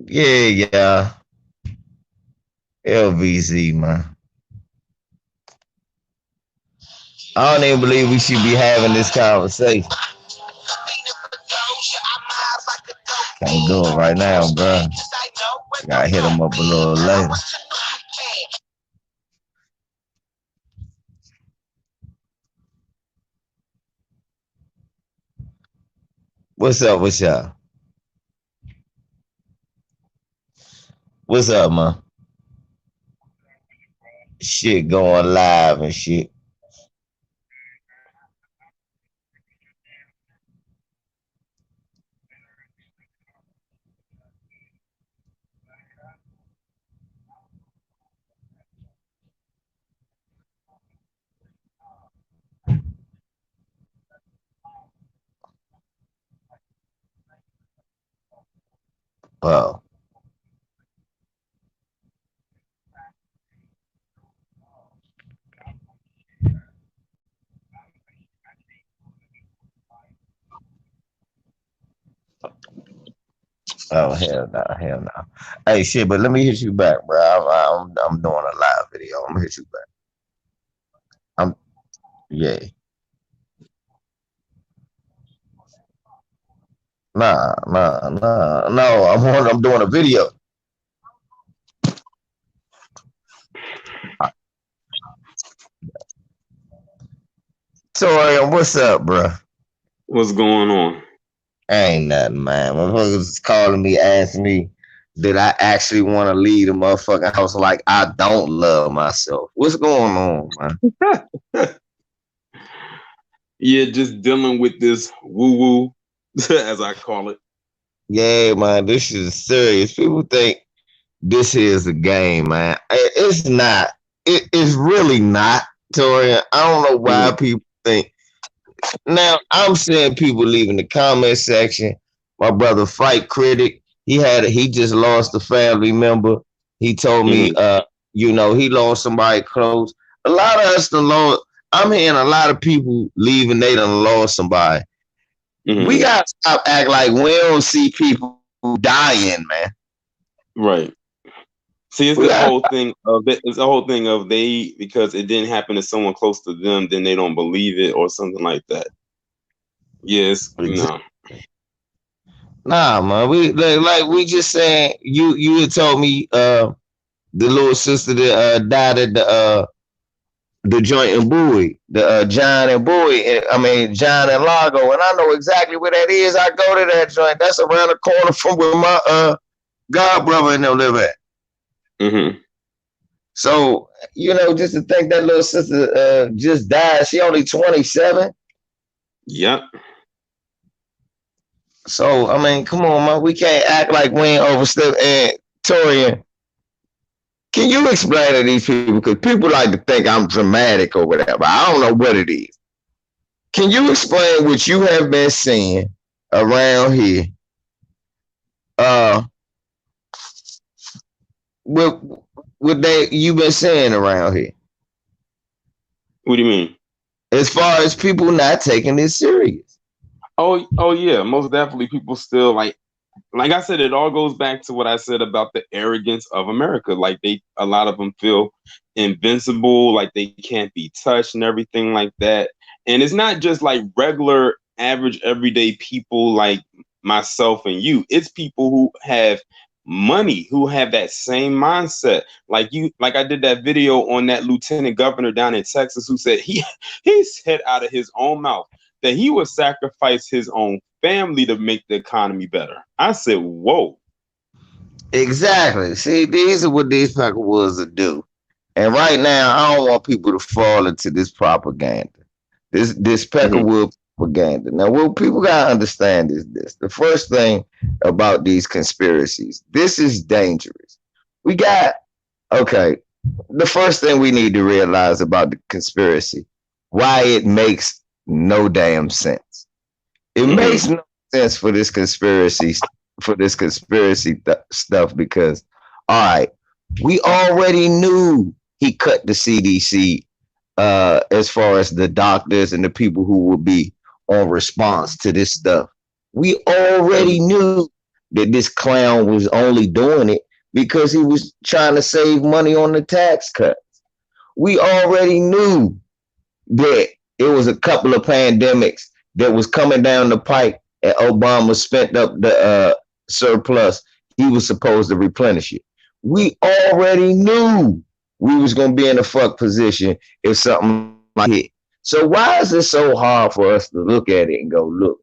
Yeah, yeah. LVZ, man. I don't even believe we should be having this conversation. Can't do it right now, bro. Gotta hit him up a little later. What's up? What's up? What's up, man? Shit going live and shit. Well, oh hell no, hell no. Hey shit, but let me hit you back, bro. I'm doing a live video. I'm gonna hit you back. I'm yeah. Nah. No, I'm doing a video. Torian, what's up, bro? What's going on? Ain't nothing, man. Motherfuckers calling me, asking me, did I actually want to leave the motherfucking house like I don't love myself? What's going on, man? Yeah, just dealing with this woo woo, as I call it. Yeah, man, this is serious. People think this is a game, man. It's not. It's really not, Torian. I don't know why Mhm. people think. Now, I'm seeing people leaving the comment section. My brother, Fight Critic, he just lost a family member. He told me, Mhm. he lost somebody close. A lot of us done lost. I'm hearing a lot of people leaving. They done lost somebody. We Mhm. gotta stop act like we don't see people dying, man. Right. See, it's We the gotta whole thing of it. It's the whole thing of they because it didn't happen to someone close to them, then they don't believe it or something like that. Yes, Nah, man. We like we just saying you had told me the little sister that died at the joint in Bowie, the John and Bowie. I mean John and Lago, and I know exactly where that is. I go to that joint. That's around the corner from where my god brother and them live at. Mm-hmm. So just to think that little sister just died. She only 27. Yep. So I mean, come on, man. We can't act like we ain't overstep. And Torian, can you explain to these people? Because people like to think I'm dramatic or whatever. I don't know what it is. Can you explain what you have been seeing around here? Uh, what what they you've been seeing around here, What do you mean? as far as people not taking this serious? Oh yeah, most definitely. People still like I said, it all goes back to what I said about the arrogance of America. Like a lot of them feel invincible, like they can't be touched and everything like that. And it's not just like regular, average, everyday people like myself and you. It's people who have money, who have that same mindset. Like I did that video on that lieutenant governor down in Texas who said he said out of his own mouth that he would sacrifice his own family to make the economy better. I said, whoa. Exactly. See, these are what these peckerwoods will do. And right now, I don't want people to fall into this propaganda. This Mm-hmm. peckerwood propaganda. Now, what people gotta understand is this: the first thing about these conspiracies, this is dangerous. We got okay. The first thing we need to realize about the conspiracy, why it makes no damn sense. It makes Mm-hmm. no sense for this conspiracy stuff because all right, we already knew he cut the CDC as far as the doctors and the people who would be on response to this stuff. We already knew. that this clown was only doing it because he was trying to save money on the tax cut. We already knew that it was a couple of pandemics that was coming down the pike, and Obama spent up the surplus. He was supposed to replenish it. We already knew we was gonna be in a fuck position if something like hit. So why is it so hard for us to look at it and go, look,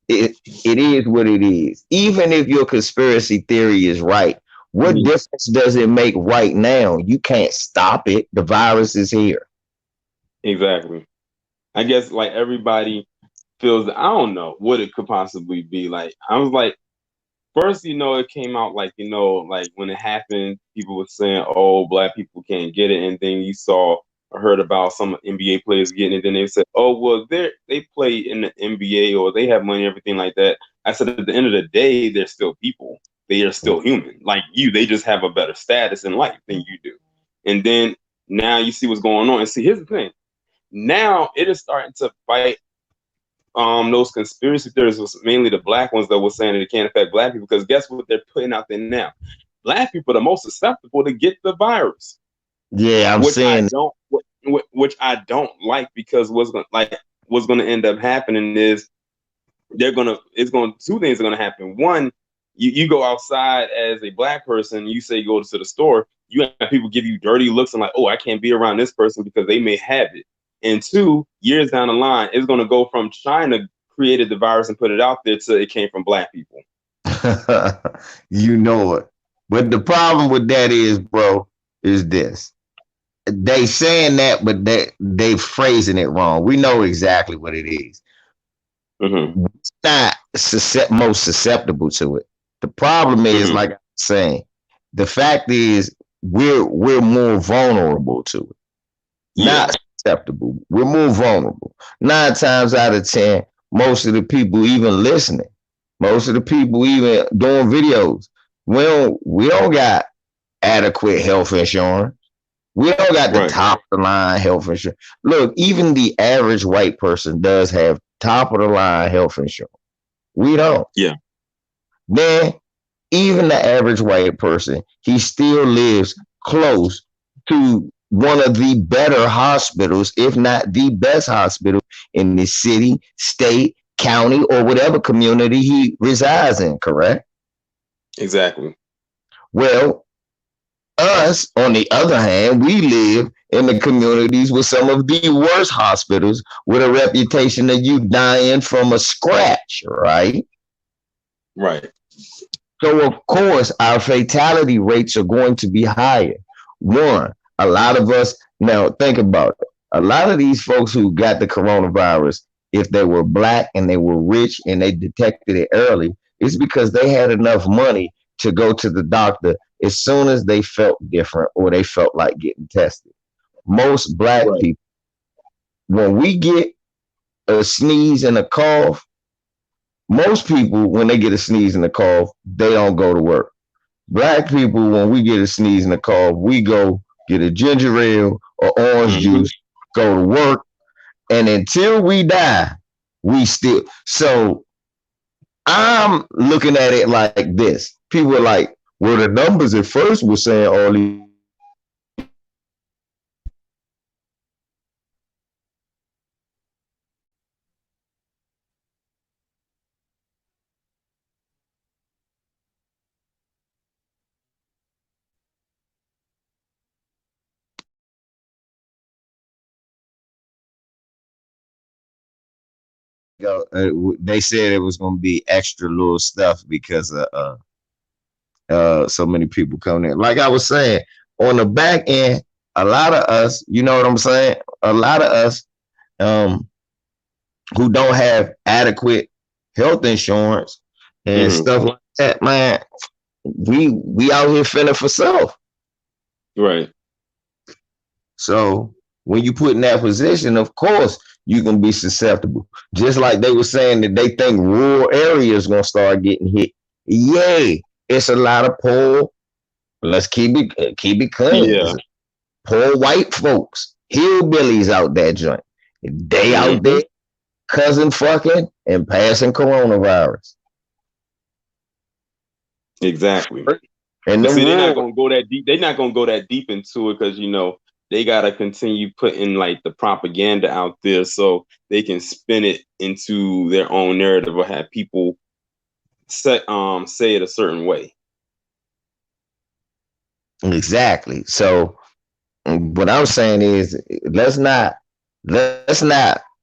it is what it is. Even if your conspiracy theory is right, what Mhm. difference does it make right now? You can't stop it. The virus is here. Exactly. I guess like everybody feels that I don't know what it could possibly be. Like I was like, first, it came out like, like when it happened, people were saying, "Oh, black people can't get it," and then you saw or heard about some NBA players getting it. Then they said, "Oh, well, they play in the NBA or they have money, everything like that." I said, at the end of the day, they're still people. They are still human, like you. They just have a better status in life than you do. And then now you see what's going on. And see, here's the thing. Now it is starting to fight those conspiracy theories was mainly the black ones that were saying that it can't affect black people because guess what they're putting out there now? Black people are the most susceptible to get the virus, Yeah, I'm which I saying. don't, which I don't like because what's going to end up happening is two things are going to happen. One, you go outside as a black person, you say you go to the store, you have people give you dirty looks and like, oh, I can't be around this person because they may have it. And two, years down the line, it's going to go from China created the virus and put it out there to it came from black people. You know it. But the problem with that is, bro, is this. They saying that, but they phrasing it wrong. We know exactly what it is. Mm-hmm. It's not most susceptible to it. The problem is, Mm-hmm. like I'm saying, the fact is we're more vulnerable to it. Yeah. Not susceptible. We're more vulnerable. 9 times out of 10, most of the people even listening, most of the people even doing videos, we don't got adequate health insurance. We don't got the Right. top of the line health insurance. Look, even the average white person does have top of the line health insurance. We don't. Yeah. Then even the average white person, he still lives close to one of the better hospitals, if not the best hospital in the city, state, county, or whatever community he resides in, correct? Exactly. Well, us, on the other hand, we live in the communities with some of the worst hospitals with a reputation of you dying from a scratch, right? Right. So, of course, our fatality rates are going to be higher. One, a lot of us, now think about it. A lot of these folks who got the coronavirus, if they were black and they were rich and they detected it early, it's because they had enough money to go to the doctor as soon as they felt different or they felt like getting tested. Most black Right. people, when we get a sneeze and a cough, most people, when they get a sneeze and a cough, they don't go to work. Black people, when we get a sneeze and a cough, we go get a ginger ale or orange Mm-hmm. juice, go to work, and until we die, we still. So I'm looking at it like this. People are like, well, the numbers at first were saying all these people died from it. They said it was going to be extra little stuff because of so many people coming in. Like I was saying, on the back end, a lot of us, you know what I'm saying? A lot of us um, who don't have adequate health insurance and Mm-hmm. stuff like that, man, we out here fending for self. Right. So when you put in that position, of course you can be susceptible. Just like they were saying that they think rural areas gonna start getting hit. Yay! It's a lot of poor. Let's keep it clean. Yeah. It's poor white folks, hillbillies out that joint. They out Mm-hmm. there cousin fucking and passing coronavirus. Exactly. And But the see, they're not war, gonna go that deep. They're not gonna go that deep into it because they gotta continue putting like the propaganda out there so they can spin it into their own narrative or have people say it a certain way. exactly. So what I'm saying is, let's not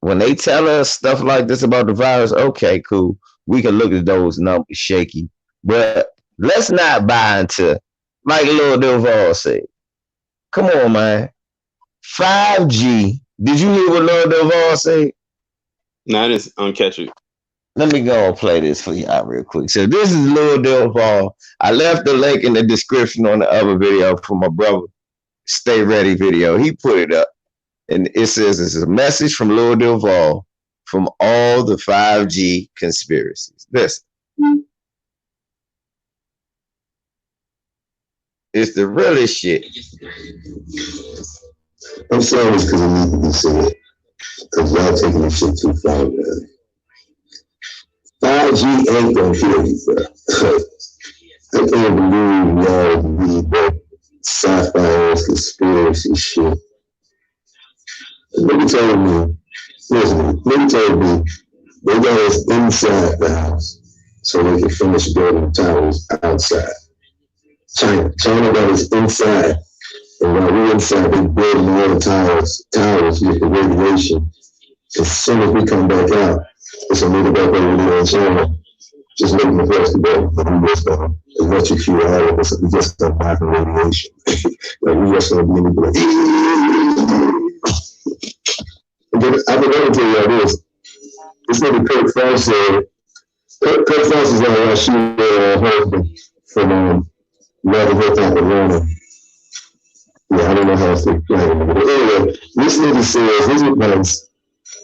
when they tell us stuff like this about the virus. Okay, cool. We can look at those numbers shaky, but let's not buy into like Lil Duval said. Come on, man. 5G. Did you hear what Lil Duval said? Now I just uncatch it. Let me go and play this for y'all real quick. So this is Lil Duval. I left the link in the description on the other video for my brother Stay Ready video. He put it up. And it says this is a message from Lil Duval from all the 5G conspiracies. Listen, it's the realest shit. I'm saying this because it needs to be said. Because y'all taking this shit too far, man. 5G ain't gonna kill you, bro. I can't believe y'all believe that sci-fi conspiracy shit. Nigga told me, listen, nigga told me they got us inside the house so they can finish building towers outside. China got us inside, and while we inside, they building all the towers with the radiation. As soon as we come back out, it's a nigga back over there in China just looking for us to go. And we just gonna electrocute all of us. We just gonna die from radiation. Like we just gonna be in the I can never tell you all this. This nigga Kurt Frost said, Kurt Frost is like she husband from Love and Hip Hop Atlanta. Yeah, I don't know how to explain it. But anyway, this nigga says his advice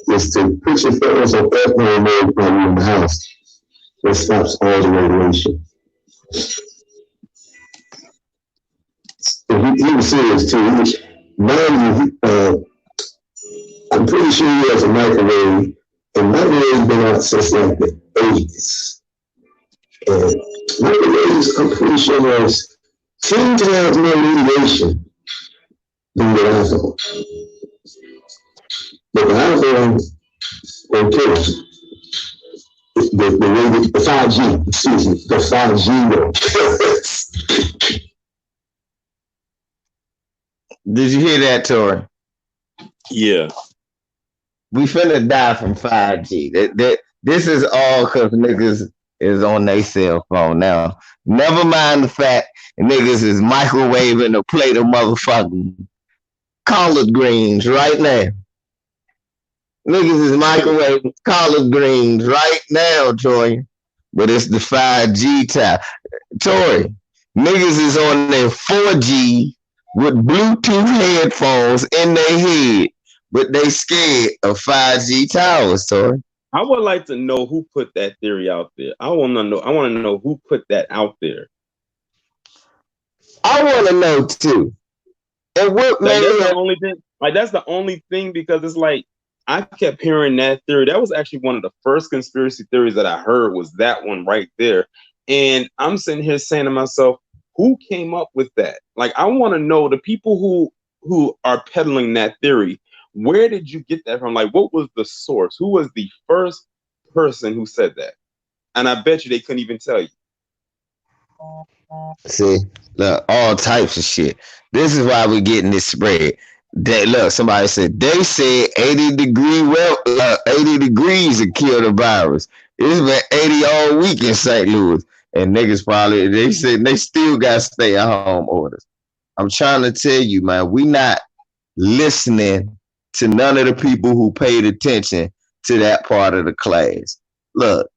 is to put your phones on airplane mode while you're in the house. That stops all the radiation. And he was serious too. He was, mind you, I'm pretty sure he has a microwave, and microwave's been out since like the 80s. And microwaves, I'm pretty sure there's 10 times more radiation than the iPhone. But the iPhone will kill us. The 5G, excuse me, the 5G will kill us. Did you hear that, Tori? Yeah. We finna die from 5G. This is all because niggas is on their cell phone now. Never mind the fact niggas is microwaving a plate of motherfucking collard greens right now. Niggas is microwaving collard greens right now, Tori. But it's the 5G time. Tori, niggas is on their 4G with Bluetooth headphones in their head, but they scared of 5G towers, Tori. I would like to know who put that theory out there. I want to know who put that out there. I want to know too. And what like that's the only thing. Like that's the only thing because it's like I kept hearing that theory. That was actually one of the first conspiracy theories that I heard was that one right there. And I'm sitting here saying to myself, who came up with that? Like I want to know the people who are peddling that theory. Where did you get that from? Like what was the source? Who was the first person who said that? And I bet you they couldn't even tell you. See, look, all types of shit. This is why we're getting this spread. Look, somebody said they said 80 degrees to kill the virus. It's been 80 all week in St. Louis, and niggas probably they said they still got stay at home orders. I'm trying to tell you, man, we not listening to none of the people who paid attention to that part of the class. Look,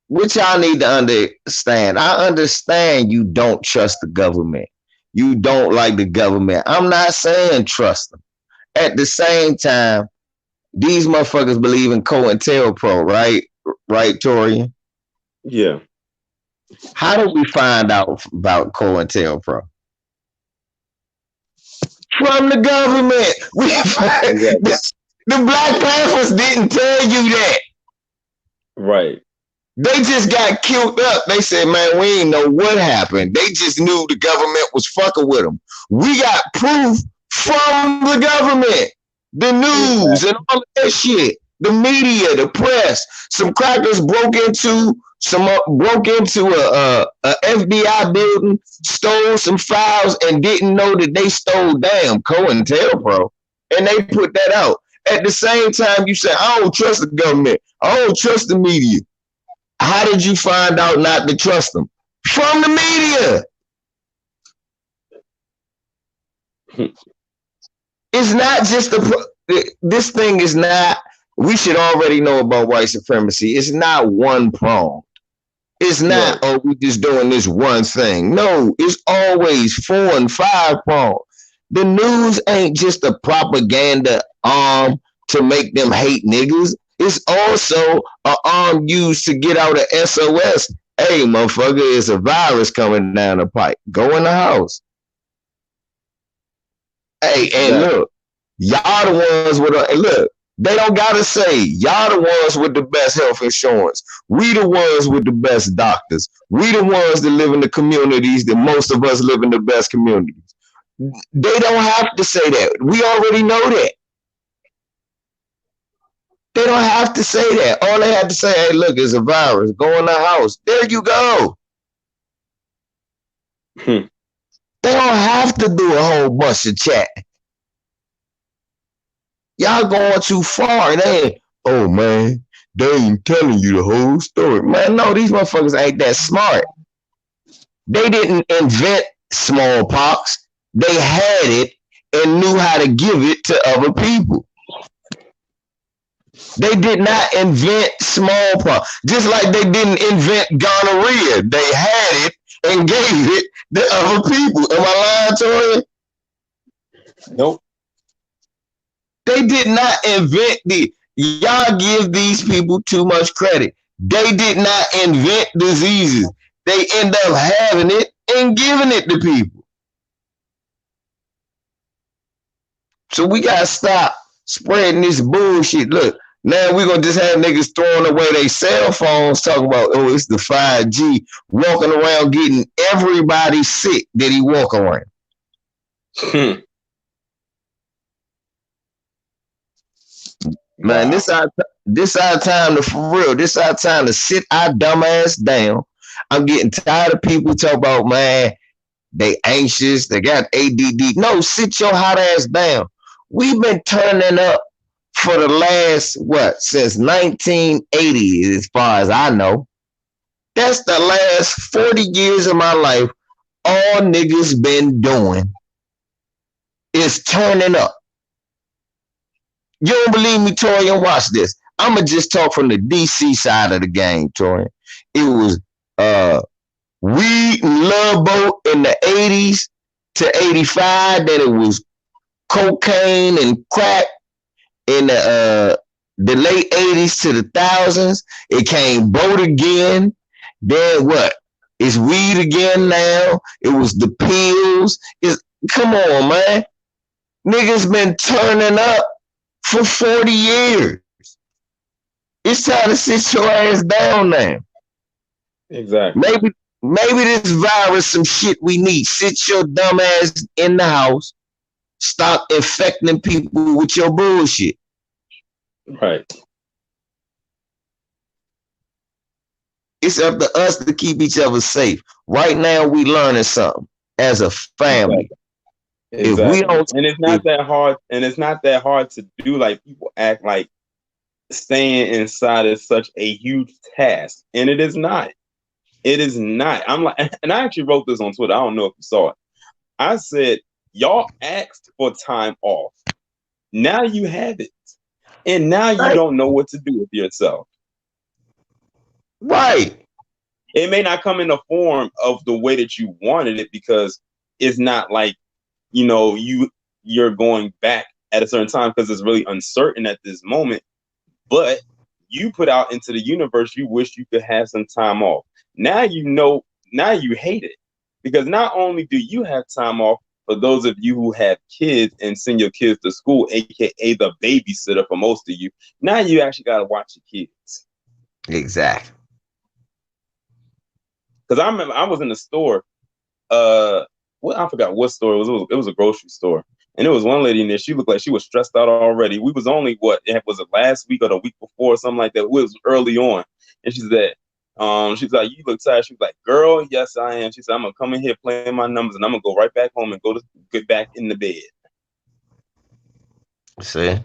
what y'all need to understand. I understand you don't trust the government. You don't like the government. I'm not saying trust them. At the same time, these motherfuckers believe in COINTELPRO, right? Right, Torian? Yeah. How did we find out about COINTELPRO? From the government. The Black Panthers didn't tell you that. Right. They just got killed up. They said, man, we ain't know what happened. They just knew the government was fucking with them. We got proof from the government, the news, and Exactly. all of that shit. The media, the press. Some crackers broke into a FBI building, stole some files, and didn't know that they stole damn COINTELPRO, and they put that out. At the same time, you say, I don't trust the government. I don't trust the media. How did you find out not to trust them? From the media. It's not just this thing is not, we should already know about white supremacy. It's not one prong. It's not, Right. oh, we just doing this one thing. No, it's always 4 and 5 prong. The news ain't just a propaganda arm to make them hate niggas. It's also an arm used to get out of SOS. Hey, motherfucker, it's a virus coming down the pipe. Go in the house. Hey, and Exactly. look, y'all the ones with look. They don't gotta say y'all the ones with the best health insurance. We the ones with the best doctors. We the ones that live in the communities that most of us live in the best communities. They don't have to say that. We already know that. They don't have to say that. All they have to say, hey, look, it's a virus. Go in the house. There you go. They don't have to do a whole bunch of chat. Y'all going too far. They ain't, oh man, they ain't telling you the whole story. Man, no, these motherfuckers ain't that smart. They didn't invent smallpox. They had it and knew how to give it to other people. They did not invent smallpox, just like they didn't invent gonorrhea. They had it and gave it to other people. Am I lying, Tori? Nope. They did not invent the. Y'all give these people too much credit. They did not invent diseases. They end up having it and giving it to people. So we gotta stop spreading this bullshit. Look, now we're gonna just have niggas throwing away their cell phones talking about, oh, it's the 5G, walking around getting everybody sick that he walk around. Man, Wow. this our time to, for real. This our time to sit our dumb ass down. I'm getting tired of people talk about, man, they anxious, they got ADD. No, sit your hot ass down. We've been turning up for the last what, since 1980, as far as I know. That's the last 40 years of my life. All niggas been doing is turning up. You don't believe me, Torian? Watch this. I'ma just talk from the DC side of the game, Torian. It was weed and love boat in the 80s to 85. Then it was cocaine and crack in the late 80s to the thousands. It came boat again. Then what? It's weed again now. It was the pills. It's, come on, man. Niggas been turning up for 40 years. It's time to sit your ass down now. Exactly. Maybe this virus some shit we need. Sit your dumb ass in the house. Stop infecting people with your bullshit. Right. It's up to us to keep each other safe. Right now, we learning something as a family. Exactly. If we Exactly. don't, And it's if not that hard. And it's not that hard to do. Like people act like staying inside is such a huge task, and it is not. It is not. I'm like, and I actually wrote this on Twitter. I don't know if you saw it. I said, y'all asked for time off. Now you have it. And now you right, don't know what to do with yourself. right, It may not come in the form of the way that you wanted it because it's not like, you're going back at a certain time because it's really uncertain at this moment. But you put out into the universe, you wish you could have some time off. Now you know, now you hate it because not only do you have time off, for those of you who have kids and send your kids to school, aka the babysitter for most of you, now you actually got to watch your kids. exactly. Because I remember I was in the store. What I forgot what store it was. It was a grocery store, and there was one lady in there. She looked like she was stressed out already. We was only was it last week or the week before, something like that. It was early on, and she said, she's like, "You look tired." She was like, "Girl, yes, I am." She said, "I'm gonna come in here playing my numbers, and I'm gonna go right back home and get back in the bed." See,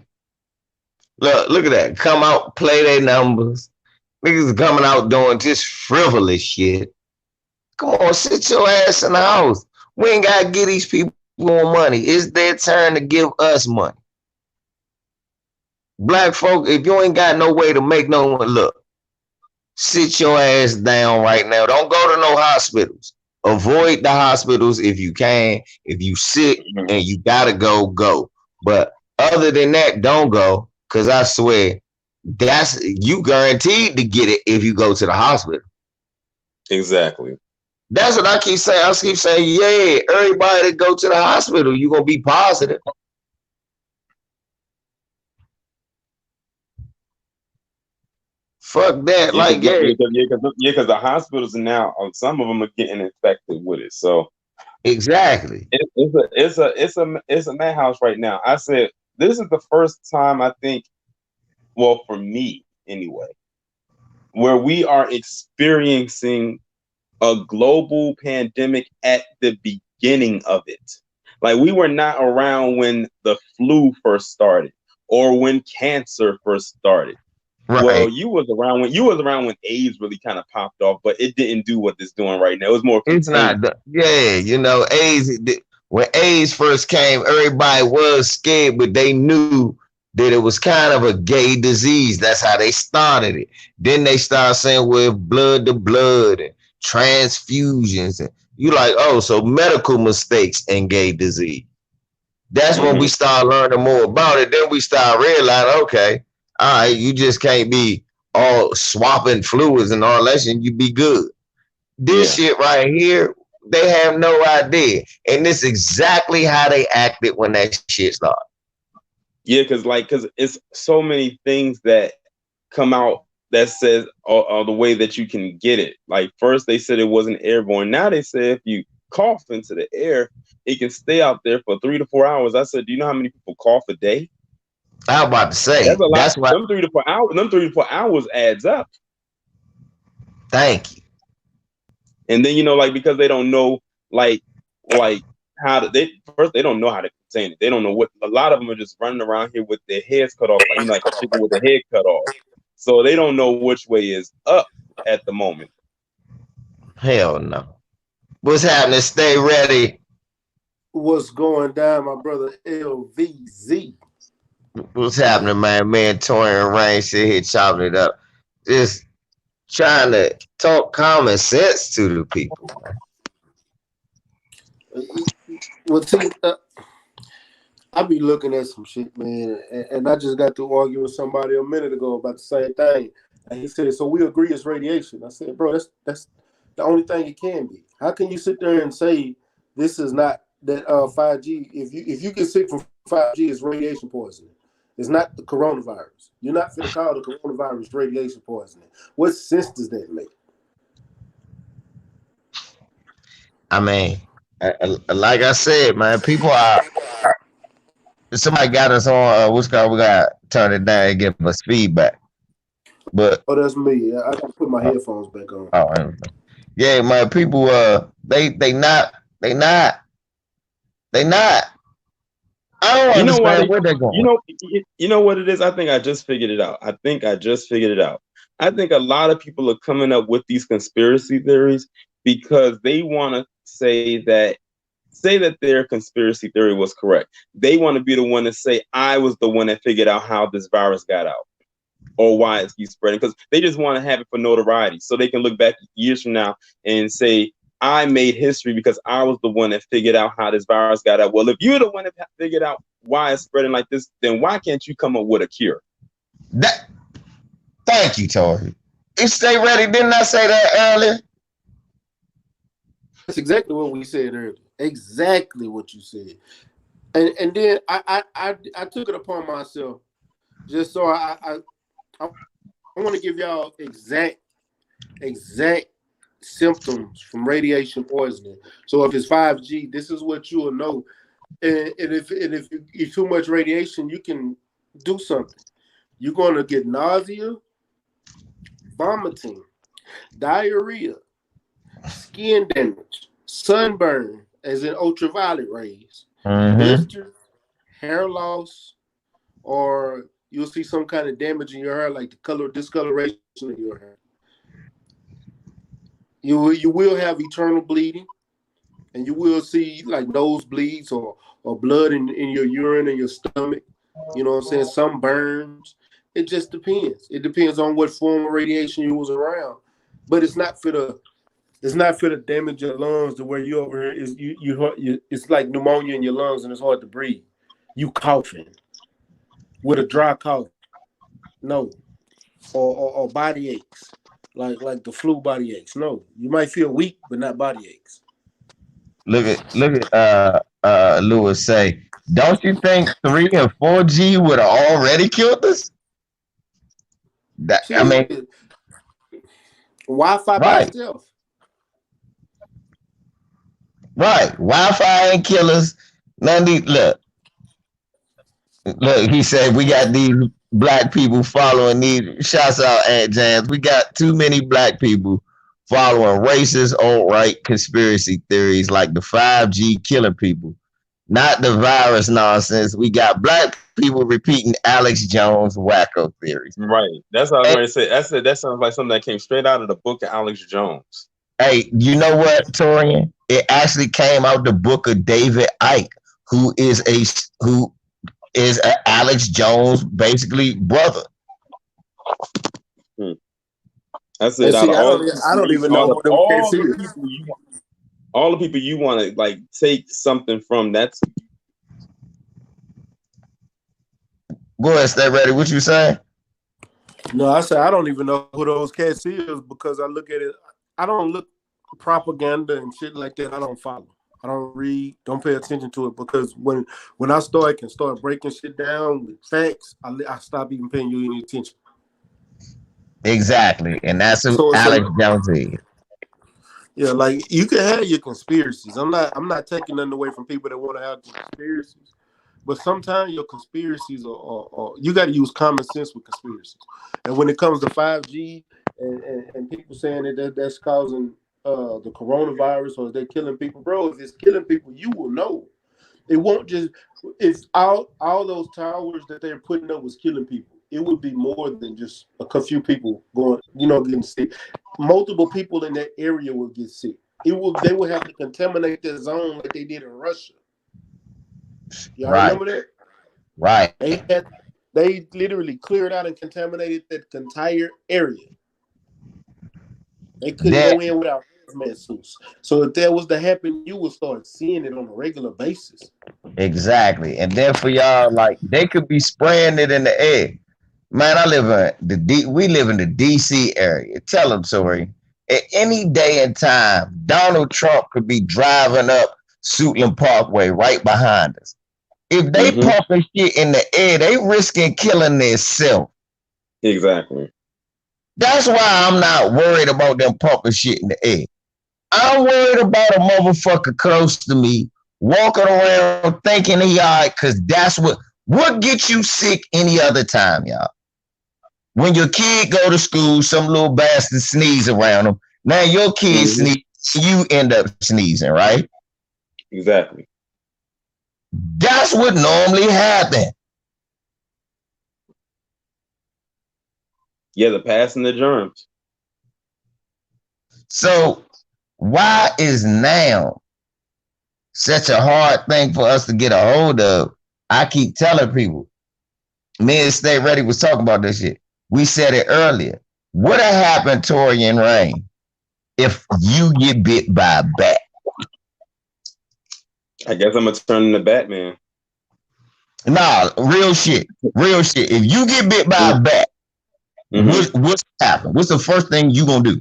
look at that. Come out, play their numbers. Niggas coming out doing just frivolous shit. Come on, sit your ass in the house. We ain't gotta give these people more money. It's their turn to give us money. Black folk, if you ain't got no way to make no one look, sit your ass down right now. Don't go to no hospitals. Avoid the hospitals if you can. If you sick and you gotta go, go. But other than that, don't go. Cause I swear, that's you guaranteed to get it if you go to the hospital. Exactly. That's what I keep saying. I keep saying, yeah, everybody that go to the hospital, you gonna be positive. Fuck that. Yeah, Like, yeah, because the hospitals are now, some of them are getting infected with it. So exactly. it's a madhouse right now. I said this is the first time I think, well, for me anyway, where we are experiencing a global pandemic at the beginning of it. Like we were not around when the flu first started or when cancer first started. Well, Right. you was around when AIDS really kind of popped off, but it didn't do what it's doing right now. It was more It's not, contained. yeah, AIDS, when AIDS first came, everybody was scared, but they knew that it was kind of a gay disease. That's how they started it. Then they started saying, well, blood to blood and transfusions. And you like, oh, so medical mistakes and gay disease. That's when we Mm-hmm. start learning more about it. Then we start realizing, okay, all right, you just can't be all swapping fluids and all that, and you be good. This Yeah. shit right here, they have no idea. And this is exactly how they acted when that shit started. Yeah, because it's so many things that come out that says the way that you can get it. Like first they said it wasn't airborne. Now they say if you cough into the air, it can stay out there for 3 to 4 hours. I said, do you know how many people cough a day? I'm about to That's say, a lot. that's why, Them 3 to 4 hours adds up. thank you. And then like because they don't know like how to they first they don't know how to contain it. They don't know what a lot of them are just running around here with their heads cut off, like a chicken with their head cut off. So they don't know which way is up at the moment. Hell no. What's happening? Stay ready. What's going down, my brother LVZ? What's happening, man? Man, Torian Rain sit here chopping it up. Just trying to talk common sense to the people, man. Well, see, I be looking at some shit, man, and I just got to argue with somebody a minute ago about the same thing, and he said, "So we agree it's radiation." I said, "Bro, that's the only thing it can be. How can you sit there and say this is not that 5G? If you get sick from 5G, it's radiation poisoning. It's not the coronavirus. You're not finna call the coronavirus radiation poisoning. What sense does that make?" I mean, like I said, man, people are. Somebody got us on. What's called? We got to turn it down and give us feedback. But Oh, that's me. I got to put my uh, headphones back on. oh, yeah, man, people. They not they not. I don't You know why understand they where they're you going. know you know what it is? I think I just figured it out. I think a lot of people are coming up with these conspiracy theories because they want to say that their conspiracy theory was correct. They want to be the one to say I was the one that figured out how this virus got out or why it keeps spreading because they just want to have it for notoriety so they can look back years from now and say I made history because I was the one that figured out how this virus got out. Well, if you're the one that figured out why it's spreading like this, then why can't you come up with a cure? That. Thank you, Tori. You stay ready. Didn't I say that earlier? That's exactly what we said earlier. Exactly what you said. And then I took it upon myself just so I want to give y'all exact symptoms from radiation poisoning. So if it's 5G, this is what you will know. And if you eat too much radiation, you can do something. You're going to get nausea, vomiting, diarrhea, skin damage, sunburn, as in ultraviolet rays, Mm-hmm. blisters, hair loss, or you'll see some kind of damage in your hair, like the color discoloration of your hair. You will have eternal bleeding, and you will see like nosebleeds or blood in your urine and your stomach. You know what I'm saying? Some burns. It just depends. It depends on what form of radiation you was around. But it's not for the damage your lungs to where you over here is you it's like pneumonia in your lungs and it's hard to breathe. You coughing with a dry cough. No. Or body aches. Like the flu body aches. No. You might feel weak, but not body aches. Look at Lewis say, don't you think 3 and 4G would have already killed us? I mean, Shit. Wi-Fi by right, itself. right. Wi-Fi ain't killers. None of these, look, he said we got these black people following these. Shouts out Aunt Jams. We got too many black people following racist alt-right conspiracy theories like the 5G killing people, not the virus nonsense. We got black people repeating Alex Jones wacko theories. Right. That's what I was Hey, going to say. That sounds like something that came straight out of the book of Alex Jones. hey, you know what, Torian? It actually came out the book of David Icke, who is a Alex Jones basically brother. Hmm. I And said out see, of I all don't, the people I don't you even know out of who them cats all the is. people you all the people you want to like take something from, that's Go ahead, stay ready. What you saying? No, I said I don't even know who those cats is because I look at it. I don't look propaganda and shit like that. I don't follow. I don't read. Don't pay attention to it because when I start breaking shit down with facts, I stop even paying you any attention. Exactly, and that's who So Alex Jones is. yeah, like you can have your conspiracies. I'm not taking nothing away from people that want to have conspiracies. But sometimes your conspiracies are you got to use common sense with conspiracies. And when it comes to 5G and people saying that's causing the coronavirus or they're killing people, bro, if it's killing people, you will know. It won't just if all those towers that they're putting up was killing people. It would be more than just a few people going, getting sick. Multiple people in that area will get sick. They will have to contaminate their zone like they did in Russia. Y'all Right, remember that? right. They literally cleared out and contaminated that entire area. They couldn't Then go in without hazmat suits. So if that was to happen, you would start seeing it on a regular basis. exactly, and then for y'all, like they could be spraying it in the air. Man, I live in we live in the DC area. Tell them, Tori. At any day and time, Donald Trump could be driving up Suitland Parkway right behind us. If they mm-hmm. pumping shit in the air, they risking killing themselves. Exactly. That's why I'm not worried about them pumping shit in the air. I'm worried about a motherfucker close to me walking around thinking he all right, because that's what gets you sick any other time, y'all. When your kid go to school, some little bastard sneeze around them. Now your kid Mm-hmm. sneeze, you end up sneezing, right? Exactly. That's what normally happens. Yeah, the passing the germs. So why is now such a hard thing for us to get a hold of? I keep telling people, me and Stay Ready was talking about this shit. We said it earlier. What happened, Tori and Rain, if you get bit by a bat? I guess I'm gonna turn into Batman. Nah, real shit. Real shit. If you get bit by a bat, what's happened? What's the first thing you gonna do?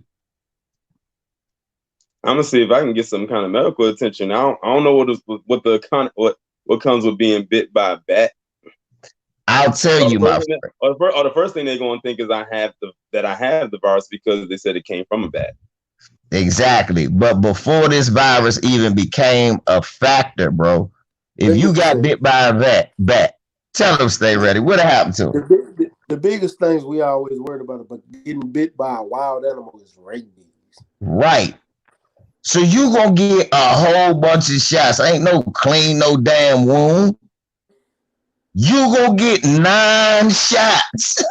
I'm gonna see if I can get some kind of medical attention. I don't know what comes with being bit by a bat. I'll tell you, my friend. The first thing they're gonna think is I have the virus because they said it came from a bat. Exactly. But before this virus even became a factor, bro, if Let me you got say, bit by a bat, tell them stay ready. What happened to him? the biggest things we always worried about, but getting bit by a wild animal is rabies. Right. So you gonna get a whole bunch of shots. Ain't no clean, no damn wound. You gonna get 9 shots.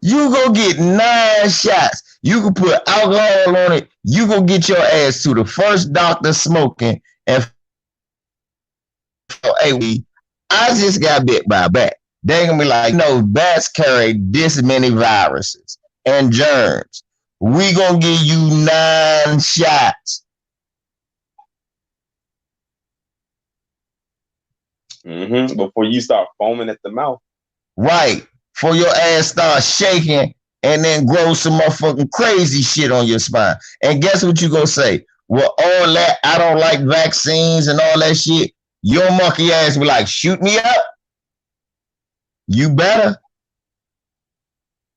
You gonna get 9 shots. You can put alcohol on it. You gonna get your ass to the first doctor smoking and hey, I just got bit by a bat. They gonna be like, no, bats carry this many viruses and germs. We gonna give you 9 shots. Before you start foaming at the mouth. Right. For your ass start shaking and then grow some motherfucking crazy shit on your spine. And guess what you gonna say? Well, all that, I don't like vaccines and all that shit. Your monkey ass be like, shoot me up. You better.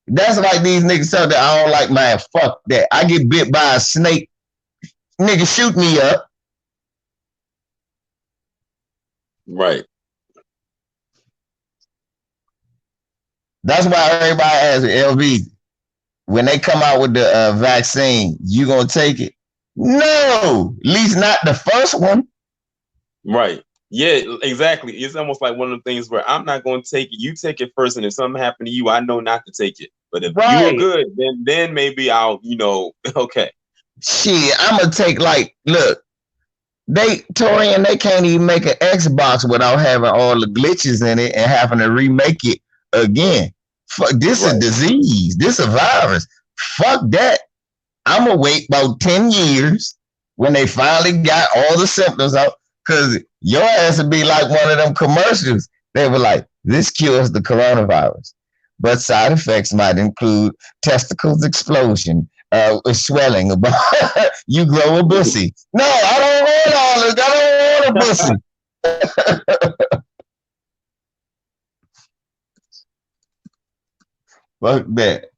That's like these niggas tell that I don't like, man, fuck that. I get bit by a snake. Nigga, shoot me up. Right. That's why everybody asks LV, when they come out with the vaccine, you gonna take it? No, at least not the first one. Right. Yeah, exactly. It's almost like one of the things where I'm not going to take it. You take it first, and if something happened to you, I know not to take it. But if you are good, then maybe I'll, okay. Shit, I'm gonna take look, Torian, they can't even make an Xbox without having all the glitches in it and having to remake it again. Fuck, this is a disease. This is a virus. Fuck that. I'm gonna wait about 10 years when they finally got all the symptoms out, because your ass would be like one of them commercials. They were like, this cures the coronavirus, but side effects might include testicles explosion, swelling, you grow a pussy. No, I don't want all this. I don't want a pussy. Fuck that.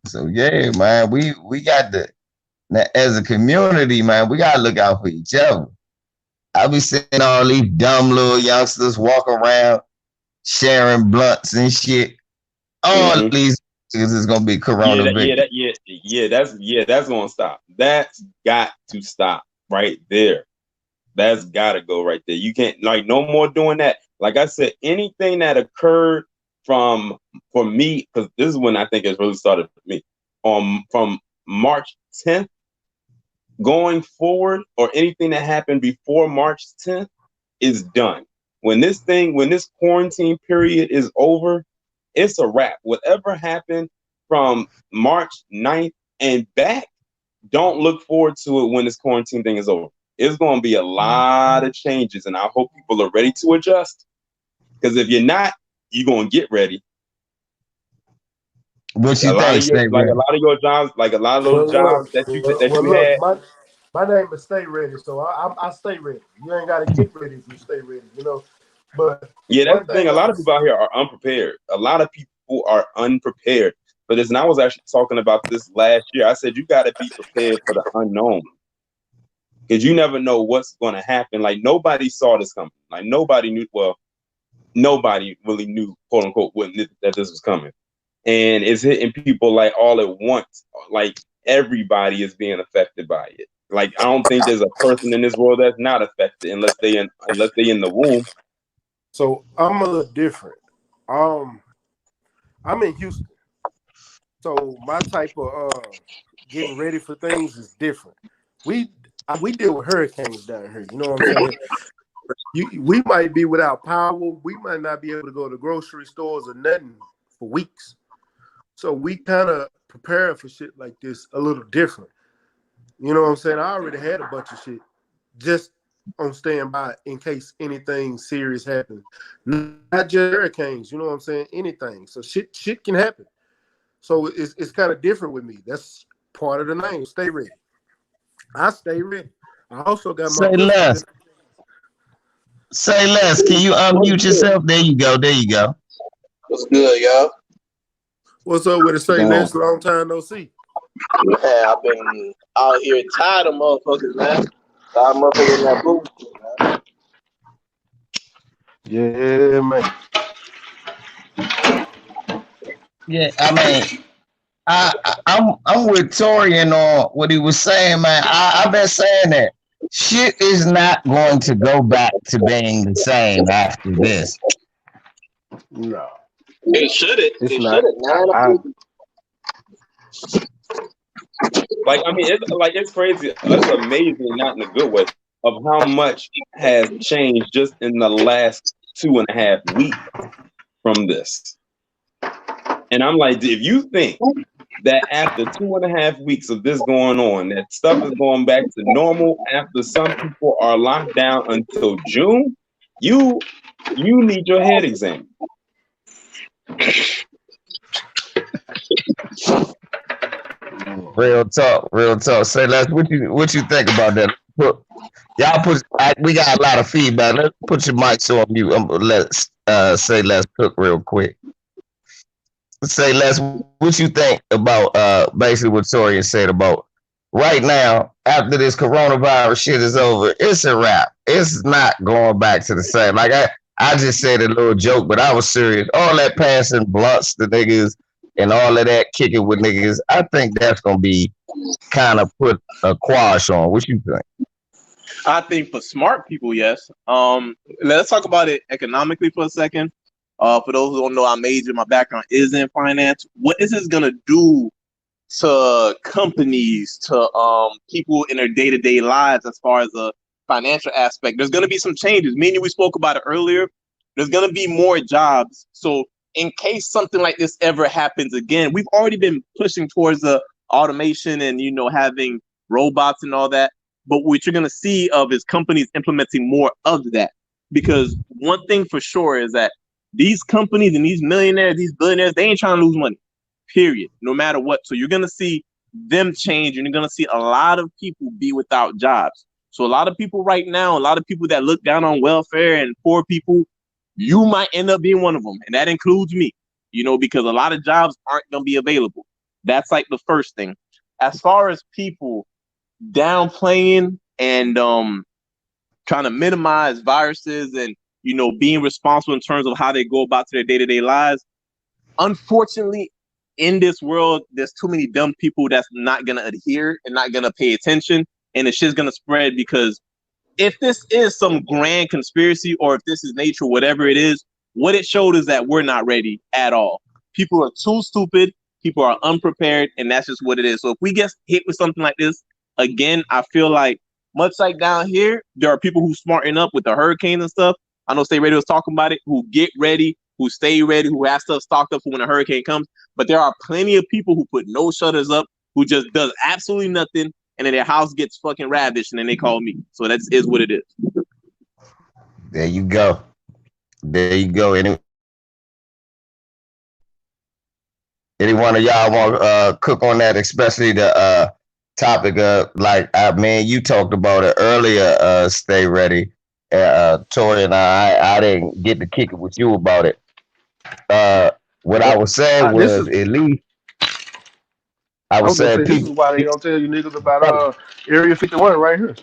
So yeah, man, we got to, as a community, man, we gotta look out for each other. I be seeing all these dumb little youngsters walk around sharing blunts and shit. All these is gonna be corona victims. That's gonna stop. That's got to stop right there. That's gotta go right there. You can't, no more doing that. Like I said, anything that occurred for me, because this is when I think it really started for me. From March 10th going forward, or anything that happened before March 10th is done. When this quarantine period is over, it's a wrap. Whatever happened from March 9th and back, don't look forward to it when this quarantine thing is over. It's going to be a lot of changes, and I hope people are ready to adjust. Because if you're not, you're going to get ready. What you think? A lot of your jobs, like a lot of those jobs that you had. My name is Stay Ready, so I stay ready. You ain't got to get ready if you stay ready, But yeah, that's the thing. A lot of people out here are unprepared. A lot of people are unprepared for this. And I was actually talking about this last year. I said you got to be prepared for the unknown, because you never know what's going to happen. Like, nobody saw this coming. Like, nobody knew. Well, nobody really knew, quote unquote, that this was coming. And it's hitting people like all at once. Like, everybody is being affected by it. Like, I don't think there's a person in this world that's not affected unless they in the womb. So I'm a little different. I'm in Houston, so my type of getting ready for things is different. We deal with hurricanes down here. You know what I'm saying? We might be without power. We might not be able to go to grocery stores or nothing for weeks. So we kind of prepare for shit like this a little different. You know what I'm saying? I already had a bunch of shit just on standby in case anything serious happens. Not just hurricanes, you know what I'm saying? Anything. So shit can happen. So it's kind of different with me. That's part of the name. Stay ready. I stay ready. I also got my. Say less. Can you unmute yourself? There you go. What's good, y'all? What's up with it? Say less, long time no see. Man, I've been out here tired of motherfuckers, man. Tired of motherfuckers in that bullshit, man. Yeah, man. Yeah, I mean, I'm with Torian on what he was saying, man. I've been saying that shit is not going to go back to being the same after this. No, It shouldn't. it's It not. shouldn't, man. Like, I mean, it's crazy. It's amazing, not in a good way, of how much has changed just in the last 2.5 weeks from this. And I'm like, if you think that after 2.5 weeks of this going on, that stuff is going back to normal after some people are locked down until June, you need your head examined. Real talk, real talk. Say, Les, what you think about that? We got a lot of feedback. Let's put your mics on mute. Let's say Les cook real quick. Say, Les, what you think about basically what Torian said about right now, after this coronavirus shit is over, it's a wrap. It's not going back to the same. Like I just said a little joke, but I was serious. All that passing blunts to niggas and all of that kicking with niggas, I think that's gonna be kind of put a quash on. What you think? I think for smart people, yes. Let's talk about it economically for a second. For those who don't know, my background is in finance. What is this gonna do to companies, to people in their day-to-day lives as far as a financial aspect? There's gonna be some changes. Me and you, we spoke about it earlier. There's gonna be more jobs. So in case something like this ever happens again, we've already been pushing towards the automation and having robots and all that. But what you're gonna see is companies implementing more of that. Because one thing for sure is that these companies and these millionaires, these billionaires, they ain't trying to lose money, period, no matter what. So you're going to see them change, and you're going to see a lot of people be without jobs. So a lot of people right now, a lot of people that look down on welfare and poor people, you might end up being one of them. And that includes me, because a lot of jobs aren't going to be available. That's like the first thing. As far as people downplaying and trying to minimize viruses and being responsible in terms of how they go about their day-to-day lives. Unfortunately, in this world, there's too many dumb people that's not going to adhere and not going to pay attention. And the shit's going to spread, because if this is some grand conspiracy, or if this is nature, whatever it is, what it showed is that we're not ready at all. People are too stupid. People are unprepared. And that's just what it is. So if we get hit with something like this again, I feel like, much like down here, there are people who smarten up with the hurricanes and stuff. I know State Radio was talking about it, who get ready, who stay ready, who have stuff stocked up for when a hurricane comes. But there are plenty of people who put no shutters up, who just does absolutely nothing, and then their house gets fucking ravished, and then they call me. So that is what it is. There you go. There you go. Any one of y'all want to cook on that, especially the topic of, like, man, you talked about it earlier, stay ready. Tori and I didn't get to kick it with you about it. What I was saying was, at least I was saying, this is why they don't tell you niggas about Area 51 right here.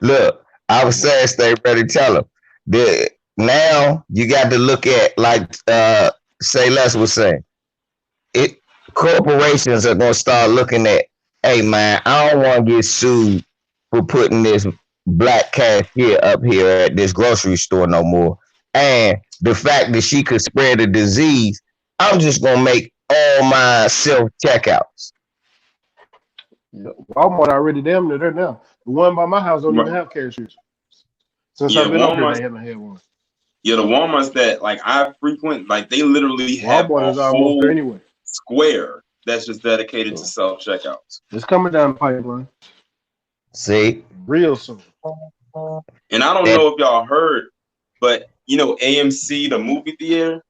Look, I was saying, stay ready. Tell them now you got to look at, like Say Less was saying, corporations are gonna start looking at, hey man, I don't want to get sued for putting this black cashier up here at this grocery store no more. And the fact that she could spread the disease, I'm just gonna make all my self checkouts. Walmart already damn near there now. The one by my house don't even have cashiers. Since I've been up here, they haven't had one. Yeah, the Walmarts that like I frequent, like they literally have Walmart is almost there anyway. Square that's just dedicated to self checkouts. It's coming down the pipeline. See, real soon. And I don't know if y'all heard, but AMC, the movie theater,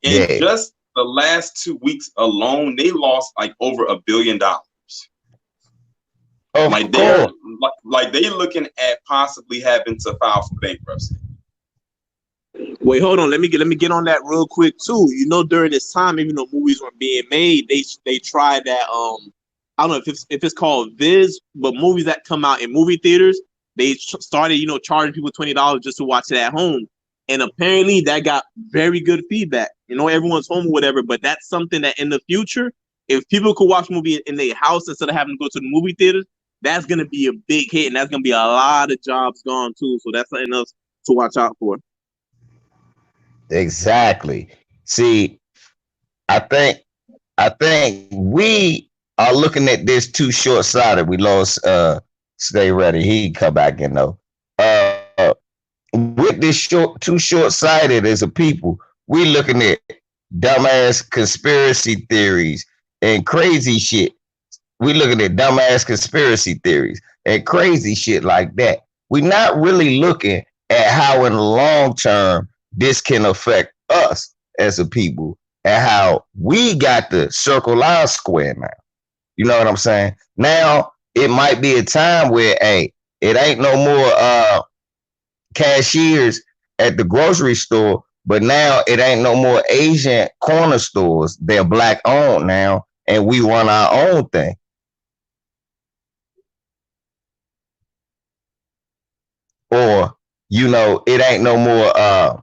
in just the last 2 weeks alone, they lost like over $1 billion. Like they're looking at possibly having to file for bankruptcy. Wait, hold on. Let me get on that real quick too. You know, during this time, even though movies weren't being made, they tried that. I don't know if it's called Viz, but movies that come out in movie theaters, they started charging people $20 just to watch it at home, and apparently that got very good feedback. You know, everyone's home or whatever, but that's something that in the future, if people could watch movie in their house instead of having to go to the movie theaters, that's gonna be a big hit, and that's gonna be a lot of jobs gone too. So that's something else to watch out for. Exactly. See, I think we are looking at this too short sighted. We lost stay ready. He come back in though. With this too short sighted as a people, we looking at dumbass conspiracy theories and crazy shit. We looking at dumbass conspiracy theories and crazy shit like that. We're not really looking at how in the long term this can affect us as a people and how we got to circle our square now. You know what I'm saying? Now it might be a time where, hey, it ain't no more cashiers at the grocery store, but now it ain't no more Asian corner stores. They're black owned now, and we run our own thing. Or, it ain't no more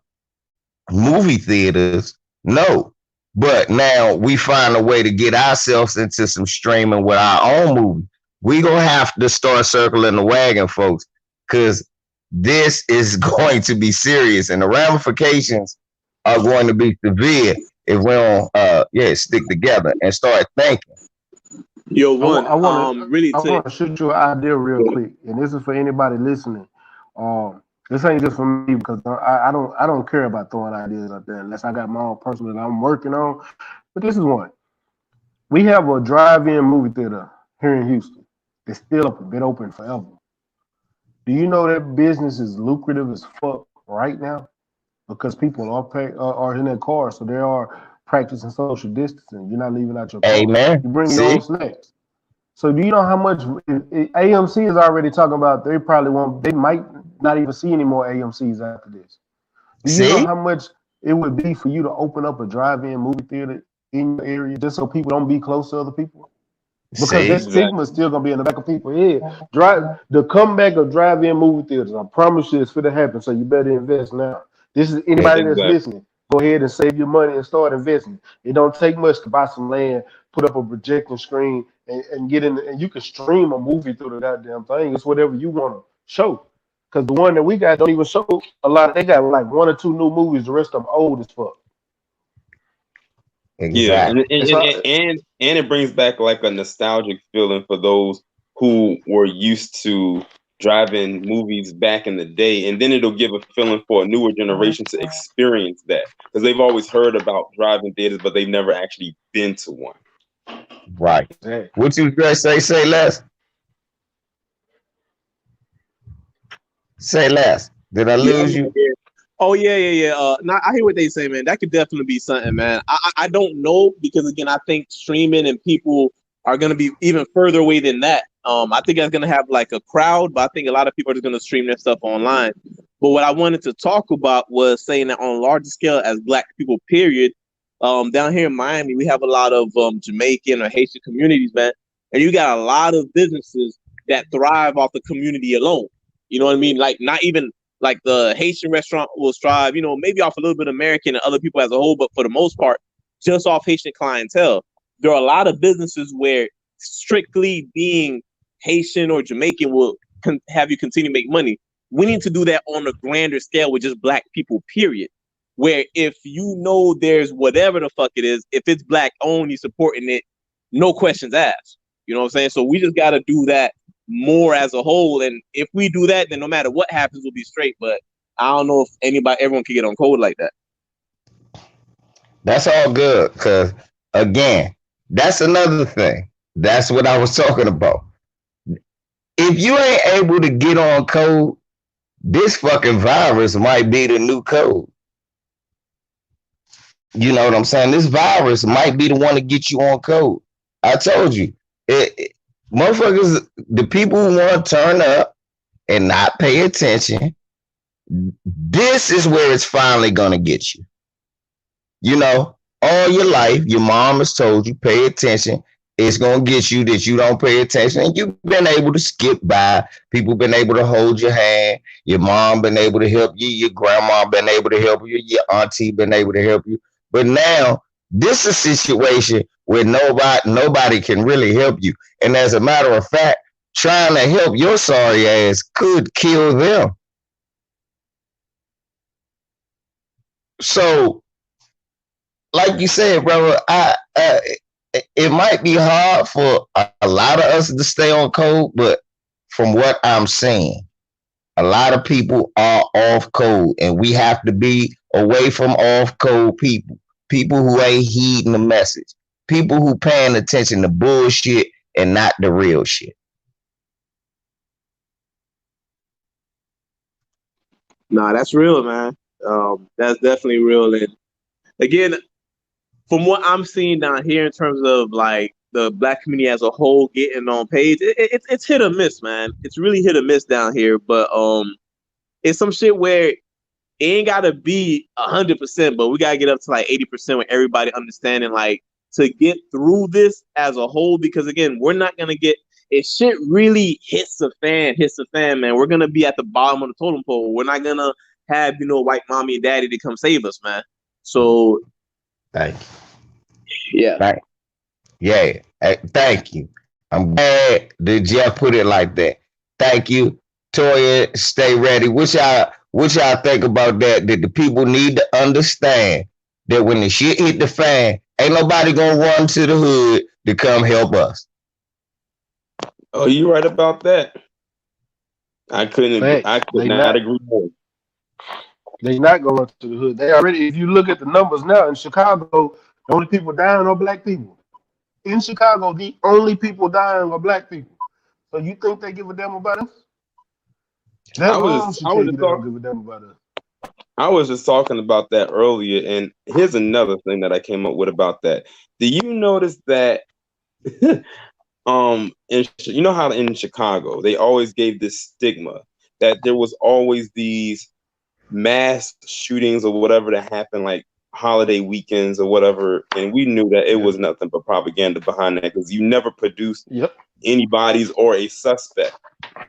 movie theaters. No. But now we find a way to get ourselves into some streaming with our own movie. We gonna have to start circling the wagon, folks, because this is going to be serious, and the ramifications are going to be severe if we don't, stick together and start thinking. Yo, I want to really I to want to shoot you an idea real quick, and this is for anybody listening. This ain't just for me because I don't care about throwing ideas out there unless I got my own personal that I'm working on. But this is one. We have a drive-in movie theater here in Houston. It's still been open forever. Do you know that business is lucrative as fuck right now? Because people are in their cars, so they are practicing social distancing. You're not leaving out your car. Amen. You bring your own See? snacks. So do you know how much AMC is already talking about? They probably won't. They might not even see any more AMC's after this. Do you know See? how much it would be for you to open up a drive-in movie theater in your area just so people don't be close to other people? Because that See? stigma is Exactly. still gonna be in the back of people's head. The comeback of drive-in movie theaters. I promise you, it's going to happen. So you better invest now. This is anybody that's Exactly. listening. Go ahead and save your money and start investing. It don't take much to buy some land, put up a projecting screen, and get in. And you can stream a movie through the goddamn thing. It's whatever you want to show. Because the one that we got don't even show a lot. They got like one or two new movies. The rest of them old as fuck. Yeah, and Exactly. and, And and so and and it brings back like a nostalgic feeling for those who were used to driving movies back in the day, and then it'll give a feeling for a newer generation to experience that because they've always heard about driving theaters, but they've never actually been to one. Right. exactly. What you guys say less? Say less. Did I yeah, lose you? yeah. Oh yeah. Now I hear what they say, man. That could definitely be something, man. I don't know because again, I think streaming and people are gonna be even further away than that. I think that's gonna have like a crowd, but I think a lot of people are just gonna stream their stuff online. But what I wanted to talk about was saying that on a larger scale, as Black people, period, down here in Miami, we have a lot of Jamaican or Haitian communities, man, and you got a lot of businesses that thrive off the community alone. You know what I mean? Like not even like the Haitian restaurant will strive, maybe off a little bit of American and other people as a whole, but for the most part, just off Haitian clientele. There are a lot of businesses where strictly being Haitian or Jamaican will have you continue to make money. We need to do that on a grander scale with just Black people, period. Where if there's whatever the fuck it is, if it's Black owned, you supporting it, no questions asked. You know what I'm saying? So we just got to do that more as a whole. And if we do that, then no matter what happens, we'll be straight. But I don't know if everyone can get on code like that. That's all good. Cause again, that's another thing. That's what I was talking about. If you ain't able to get on code, this fucking virus might be the new code. You know what I'm saying? This virus might be the one to get you on code. I told you, motherfuckers, the people who want to turn up and not pay attention This is where it's finally gonna get you. You know, all your life, your mom has told you, pay attention. It's gonna get you that you don't pay attention, and you've been able to skip by. People been able to hold your hand. Your mom been able to help you. Your grandma been able to help you. Your auntie been able to help you. But now this is a situation where nobody can really help you. And as a matter of fact, trying to help your sorry ass could kill them. So like you said, brother, it might be hard for a lot of us to stay on code, but from what I'm seeing, a lot of people are off code, and we have to be away from off code people. People who ain't heeding the message. People who paying attention to bullshit and not the real shit. Nah, that's real, man. That's definitely real. And again, from what I'm seeing down here in terms of like the black community as a whole getting on page, it's hit or miss, man. It's really hit or miss down here. But it's some shit where it ain't gotta be 100%, but we gotta get up to like 80% with everybody understanding like to get through this as a whole. Because again, we're not gonna get if shit really hits the fan, man. We're gonna be at the bottom of the totem pole. We're not gonna have white mommy and daddy to come save us, man. So Thank you. yeah. Thank, yeah. Thank you. I'm glad that Jeff put it like that. Thank you. Toya, stay ready. What y'all think about that? That the people need to understand that when the shit hit the fan, ain't nobody gonna run to the hood to come help us. Oh, you right about that. I Facts. could not agree more. They not going to the hood. They already. If you look at the numbers now in Chicago, the only people dying are black people. In Chicago, the only people dying are black people. So you think they give a damn about us? That alone should I tell was you just they don't talking give a damn about us. I was just talking about that earlier, and here's another thing that I came up with about that. Do you notice that you know how in Chicago they always gave this stigma that there was always these mass shootings or whatever that happened like holiday weekends or whatever, and we knew that it was nothing but propaganda behind that because you never produced Yep. anybody's or a suspect.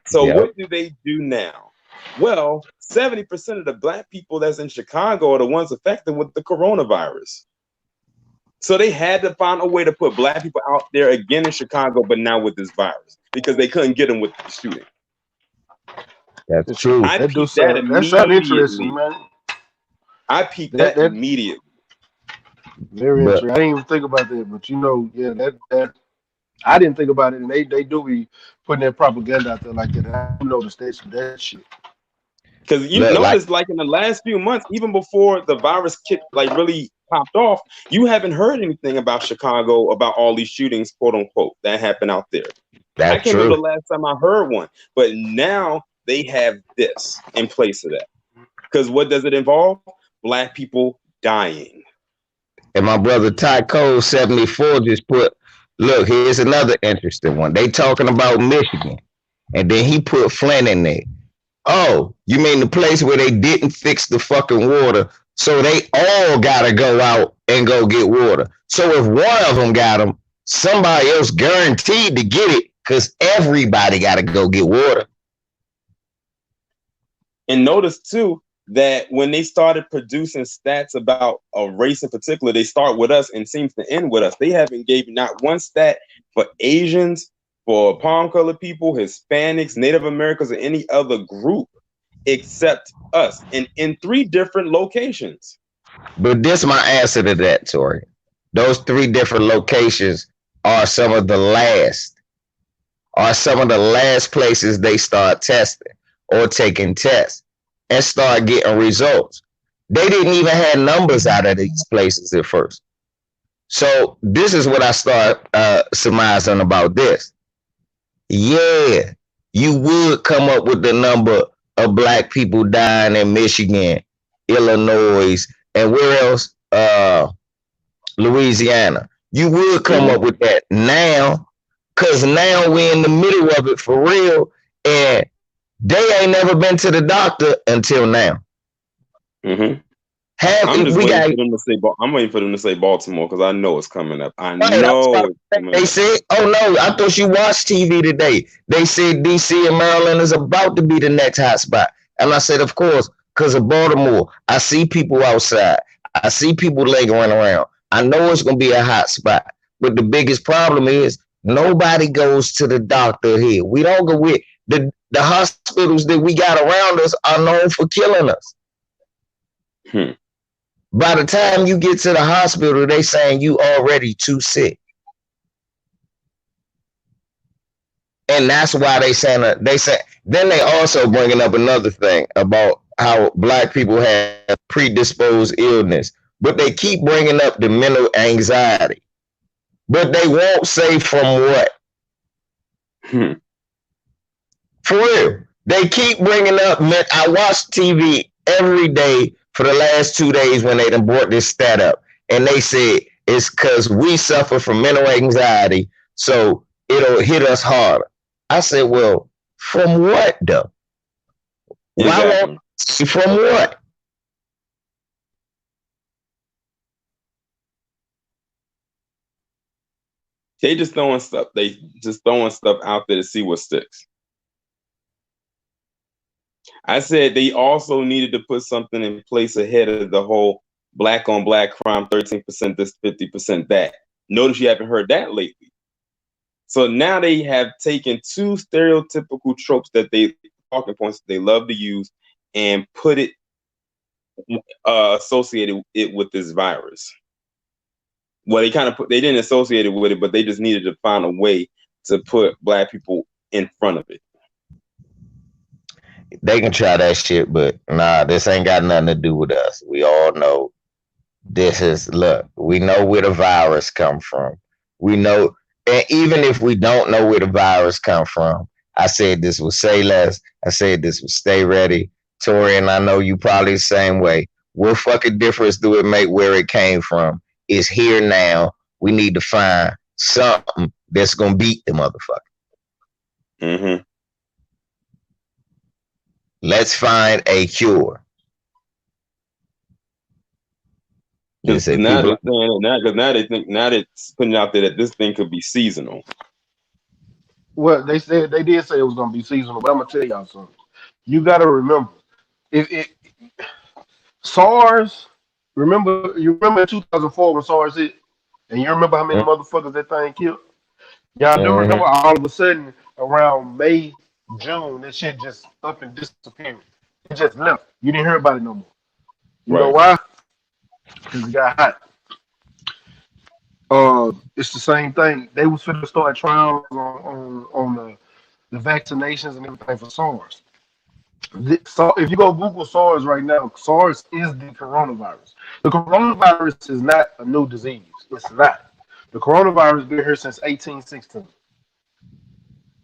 So Yep. what do they do now? Well, 70% of the black people that's in Chicago are the ones affected with the coronavirus. So they had to find a way to put black people out there again in Chicago, but now with this virus because they couldn't get them with the shooting. That's true. I That do peeped that sound interesting, immediately. man. I peeped That that immediately. very But interesting. I didn't even think about that, but yeah, that I didn't think about it, and they do be putting that propaganda out there like that. I noticed that shit. Because you look, like notice, like in the last few months, even before the virus like really popped off, you haven't heard anything about Chicago about all these shootings, quote unquote, that happened out there. I that's can't remember true. the last time I heard one, but now they have this in place of that. Because what does it involve? Black people dying. And my brother Ty Cole 74 just put, look, here's another interesting one. They talking about Michigan. And then he put Flint in there. Oh, you mean the place where they didn't fix the fucking water? So they all gotta go out and go get water. So if one of them got them, somebody else guaranteed to get it because everybody gotta go get water. And notice too that when they started producing stats about a race in particular, they start with us and seems to end with us. They haven't gave not one stat for Asians, for palm colored people, Hispanics, Native Americans, or any other group except us, and in 3 different locations. But this my answer to that, Tori. Those 3 different locations are some of the last places they start testing or taking tests and start getting results. They didn't even have numbers out of these places at first. So this is what I start surmising about this. Yeah, you would come up with the number of black people dying in Michigan, Illinois, and where else? Louisiana. You would come up with that now, because now we're in the middle of it for real. And They ain't never been to the doctor until now. Mm-hmm. Have I'm if just we waiting got for them to say. I'm waiting for them to say Baltimore because I know it's coming up. I right, I was about know to it's say, coming they up. said, oh no, I thought you watched TV today. They said DC and Maryland is about to be the next hot spot. And I said, of course, because of Baltimore. I see people outside. I see people lingering around. I know it's gonna be a hot spot. But the biggest problem is nobody goes to the doctor here. We don't go with the hospitals that we got around us are known for killing us. Hmm. By the time you get to the hospital, they saying you already too sick. And that's why they saying they say. Then they also bringing up another thing about how black people have predisposed illness, but they keep bringing up the mental anxiety, but they won't say from what. Hmm. For real, they keep bringing up. I watch TV every day for the last 2 days when they done brought this stat up, and they said it's because we suffer from mental anxiety, so it'll hit us harder. I said, well, from what though? Why won't Exactly. from what? They just throwing stuff. They just throwing stuff out there to see what sticks. I said they also needed to put something in place ahead of the whole black on black crime, 13% this, 50% that. Notice you haven't heard that lately. So now they have taken two stereotypical tropes that they talking points that they love to use and put it associated it with this virus. Well, they kind of put they didn't associate it with it, but they just needed to find a way to put black people in front of it. They can try that shit, but nah, this ain't got nothing to do with us. We all know this is look. We know where the virus come from. We know, and even if we don't know where the virus come from, I said this was say less. I said this was stay ready. Tori, and I know you probably the same way. What fucking difference do it make where it came from? It's here now. We need to find something that's gonna beat the motherfucker. Mm-hmm. Let's find a cure. They Because say now people. they're saying it now because now they think now they're putting out there that this thing could be seasonal. Well, they said they did say it was gonna be seasonal, but I'm gonna tell y'all something. You got to remember, it SARS. Remember, you remember in 2004 when SARS hit, and you remember how many motherfuckers that thing killed. Y'all do remember Mm-hmm. all of a sudden around May, June, that shit just up and disappeared. It just left. You didn't hear about it no more. You know Right. why? Because it got hot. It's the same thing. They was finna start trials on the vaccinations and everything for SARS. So if you go Google SARS right now, SARS is the coronavirus. The coronavirus is not a new disease. It's not. The coronavirus been here since 1816.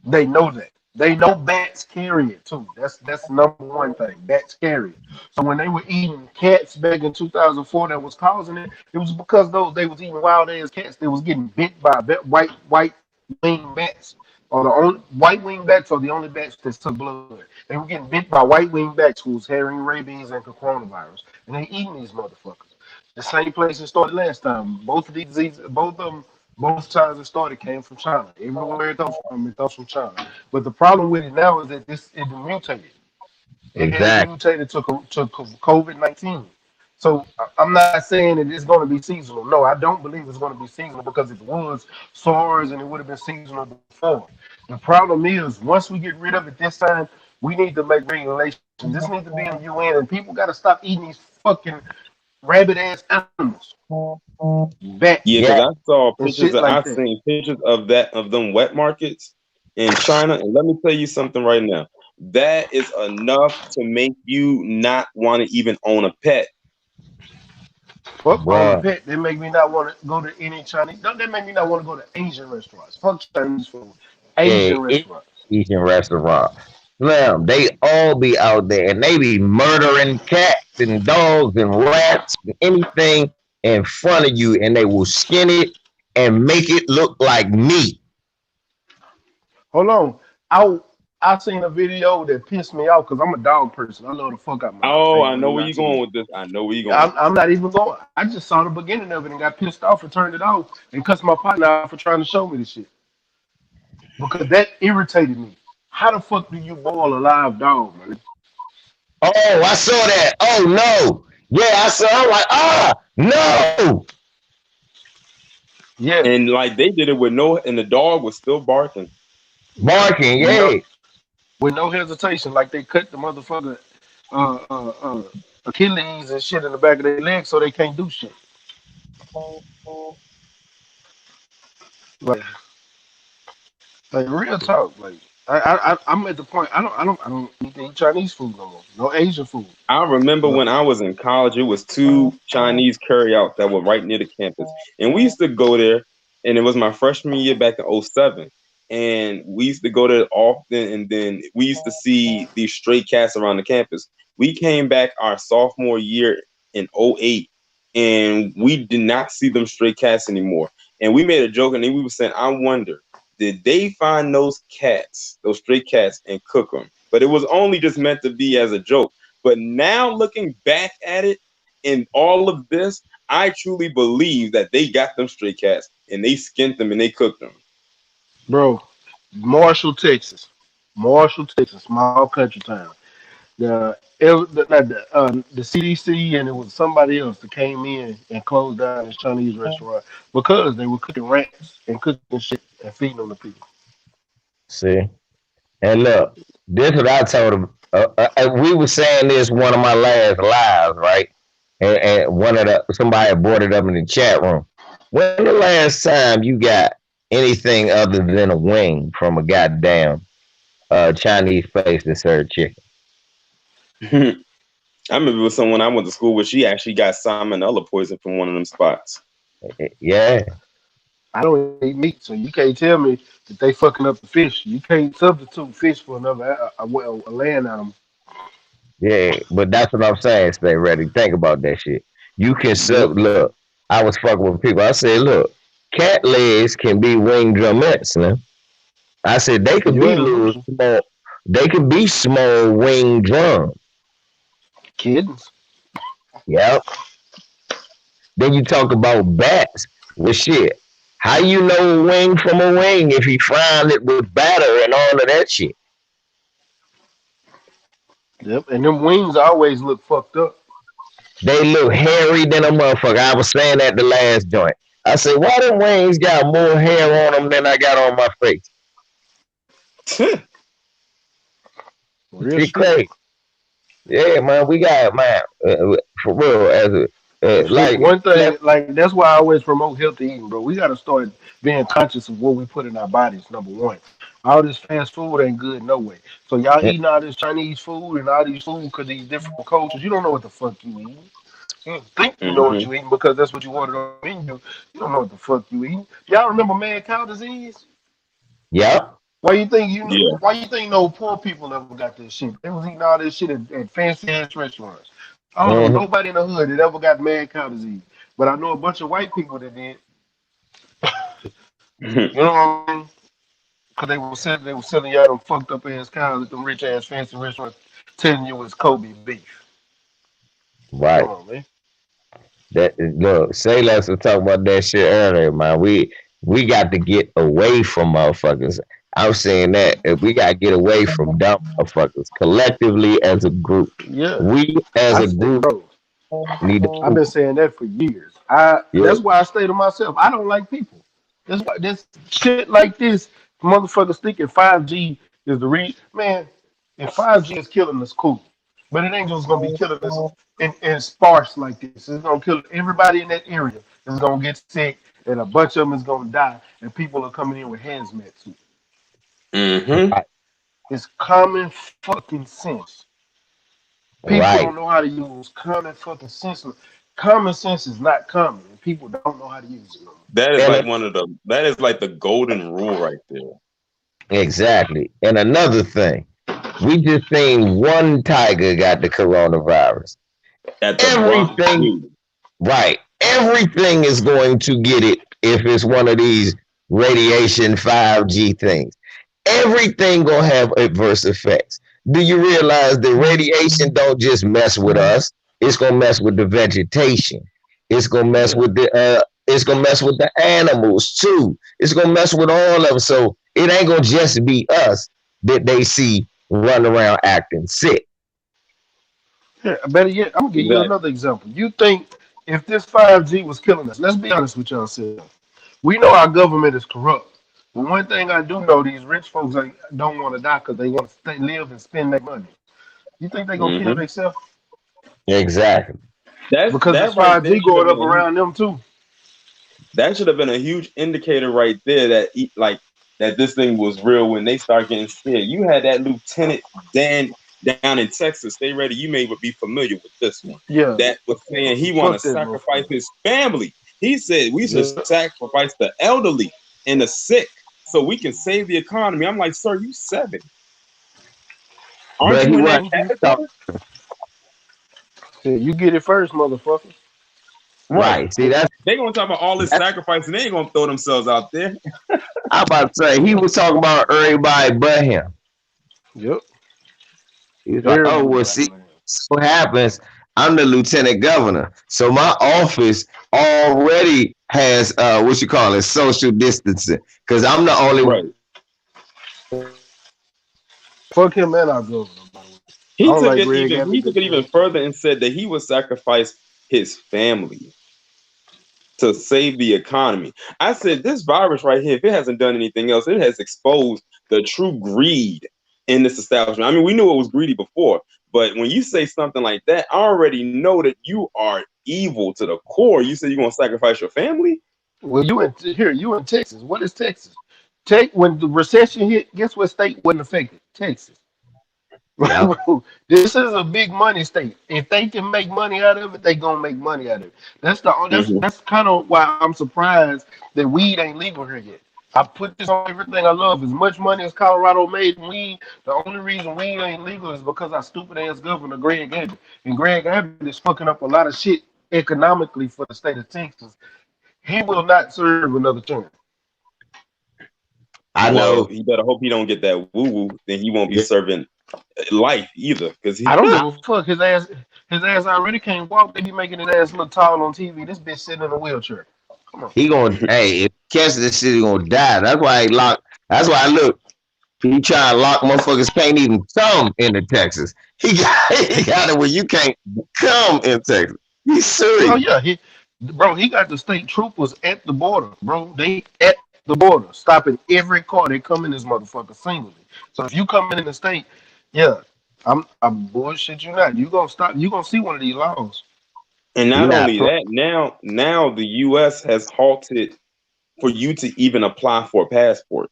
They know that. They know bats carry it too. That's the number one thing. Bats carry it. So when they were eating cats back in 2004, that was causing it. It was because those they was eating wild ass cats. They was getting bit by white winged bats. Or the only white winged bats are the only bats that took blood. They were getting bit by white winged bats who was carrying rabies and coronavirus, and they eating these motherfuckers. The same place it started last time. Both of these diseases, both of them, both times it started came from China. Everywhere it comes from China. But the problem with it now is that this it mutated. It Exactly. mutated to COVID-19. So I'm not saying that it's going to be seasonal. No, I don't believe it's going to be seasonal because if it was SARS and it would have been seasonal before. The problem is once we get rid of it this time, we need to make regulations. This needs to be in the UN, and people got to stop eating these fucking rabid ass animals, bats, Yeah, Yeah. because I saw and pictures. shit like I that. seen pictures of that of them wet markets in China, and let me tell you something right now. That is enough to make you not want to even own a pet. Fuck on the Bruh. pet. They make me not want to go to any Chinese. Don't they make me not want to go to Asian restaurants? Fuck Chinese food. Yeah, Asian it's restaurants. Asian restaurant. Slim, they all be out there and they be murdering cats and dogs and rats and anything in front of you, and they will skin it and make it look like meat. Hold on. I I seen a video that pissed me off because I'm a dog person. I love the fuck out of my dog. I Oh, ain't I gonna know even where lie you're to you. going with this. I know where you're going Yeah, with I'm this. not even going. I just saw the beginning of it and got pissed off and turned it off and cussed my partner out for trying to show me this shit because that irritated me. How the fuck do you boil a live dog, man? Oh, I saw that. Oh no. Yeah, I saw. I'm like, no, Yeah, And like they did it with no, and the dog was still barking. barking. with no Yeah. with no hesitation, like they cut the motherfucker uh, uh, uh, Achilles and shit in the back of their legs so they can't do shit. Like, like real talk. Like I'm at the point. I don't eat Chinese food no more. No Asian food. I remember No. when I was in college, it was two Chinese carryouts that were right near the campus. And we used to go there, and it was my freshman year back in '07. And we used to go there often, and then we used to see these stray cats around the campus. We came back our sophomore year in '08, and we did not see them stray cats anymore. And we made a joke, and then we were saying, I wonder, did they find those cats, those stray cats, and cook them? But it was only just meant to be as a joke. But now looking back at it in all of this, I truly believe that they got them stray cats and they skinned them and they cooked them. Bro, Marshall, Texas. Marshall, Texas, small country town. The CDC and it was somebody else that came in and closed down this Chinese restaurant because they were cooking rats and cooking shit and feeding them to people. See, and look, this what I told him. We were saying this one of my last lives, right? And one of the somebody brought it up in the chat room. When the last time you got anything other than a wing from a goddamn Chinese place that served chicken? I remember with someone I went to school with, she actually got salmonella poison from one of them spots. Yeah, I don't eat meat, so you can't tell me that they fucking up the fish. You can't substitute fish for another a land animal. yeah, but that's what I'm saying. Stay ready. Think about that shit. You can Yep. sub. Look, I was fucking with people. I said, look, cat legs can be wing drumettes, man. I said they could Your be little evolution. small. They could be small wing drums. Kittens. Yep. Then you talk about bats. Well, shit. How you know a wing from a wing if he frying it with batter and all of that shit? Yep. And them wings always look fucked up. They look hairy than a motherfucker. I was saying that the last joint. I said, why them wings got more hair on them than I got on my face? Real Shit shit. crazy. Yeah, man, we got man for real as a like One thing, like that's why I always promote healthy eating, bro. We got to start being conscious of what we put in our bodies. Number one, all this fast food ain't good no way. So y'all eating all this Chinese food and all these food because these different cultures, you don't know what the fuck you eating. You think you know what Hmm. you eating because that's what you ordered on the menu. You don't know what the fuck you eating. Y'all remember mad cow disease? yep. Why you think you? Yeah. Why you think no poor people ever got this shit? They was eating all this shit at fancy ass restaurants. I don't know Mm-hmm. nobody in the hood that ever got mad cow disease, but I know a bunch of white people that did. You know what I mean? Because they were selling y'all them fucked up ass cows at them rich ass fancy restaurants, telling you it's Kobe beef. Come Right. on, man. That look, say less was talking about that shit earlier, man. We got to get away from motherfuckers. I'm saying that we got to get away from dumb motherfuckers collectively as a group. Yeah, We as I a say, group bro. need to I've been saying that for years. I yeah. That's why I stay to myself. I don't like people. That's why this shit like this, motherfuckers thinking 5G is the man. If 5G is killing us, cool. But it ain't just gonna be killing us in sparse like this. It's gonna kill everybody in that area. Is gonna get sick, and a bunch of them is gonna die, and people are coming in with hazmat suits. Hmm. Right. It's common fucking sense. People Right. don't know how to use common fucking sense. Common sense is not common, and people don't know how to use it. That is And like that is like the golden rule right there. exactly. And another thing, we just seen one tiger got the coronavirus. At the Bronx Everything Zoo. right. Everything is going to get it if it's one of these radiation 5G things. everything gonna have adverse effects. Do you realize that radiation don't just mess with us? It's gonna mess with the vegetation. It's gonna mess Yeah. with the animals too. It's gonna mess with all of them. So it ain't gonna just be us that they see running around acting sick. Yeah, better yet, I'm gonna give you Exactly. another example. You think if this 5G was killing us, let's be honest with yourself. We know our government is corrupt. But one thing I do know, these rich folks don't want to die because they want to stay, live and spend their money. You think they gonna kill Hmm. themselves Exactly. because it's That right there 5G should have going been up a around them too? huge indicator right there that like that this thing was real when they start getting scared. You had that Lieutenant Dan down in Texas. Stay ready. You may be familiar with this one. Yeah, That was saying he want to fuck that sacrifice motherfucker. his family. He said we should Yeah. sacrifice the elderly and the sick so we can save the economy. I'm like, sir, you 70. Aren't But you he in that wasn't Mm-hmm. category? Yeah, you get it first, motherfucker. Right. right. See, that's They gonna talk about all this that's sacrifice and they ain't gonna throw themselves out there. I about to say he was talking about everybody but him. Yep. He's like, oh well, Everybody, see, man. so what happens? I'm the lieutenant governor, so my office already has what you call it, social distancing, because I'm the only one Right. that can go to work. Fuck him and our governor, by the way. I He don't took like it Greg even Abbott he took this it even year. further and said that he would sacrifice his family to save the economy. I said this virus right here, if it hasn't done anything else, it has exposed the true greed in this establishment. I mean, we knew it was greedy before, but when you say something like that, I already know that you are evil to the core. You say you're gonna sacrifice your family? Well, you in Texas. What is Texas? Take when the recession hit, guess what state wasn't affected? Texas. Yep. This is a big money state. If they can make money out of it, they gonna make money out of it. Mm-hmm. That's kind of why I'm surprised that weed ain't legal here yet. I put this on everything I love. As much money as Colorado made in weed, the only reason weed ain't legal is because our stupid ass governor Greg Abbott. And Greg Abbott is fucking up a lot of shit economically for the state of Texas. He will not serve another term. I Well, know. he better hope he don't get that woo woo. Then he won't be Yeah, serving life either, because he. I don't give I, a fuck. His ass already can't walk. They be making his ass look tall on TV. This bitch sitting in a wheelchair. Come on. he gonna hey if he catch this shit, he gonna die. That's why he lock. That's why I look. He trying to lock motherfuckers can't even come into Texas. He got it where you can't come in Texas. He's Oh serious. yeah, he got the state troopers at the border, bro. They at the border, stopping every car that come in this motherfucker singly. So if you come in the state, yeah, I'm bullshit you not. You gonna stop. You gonna see one of these laws. And He not not only playing. that, now the U.S. has halted for you to even apply for a passport.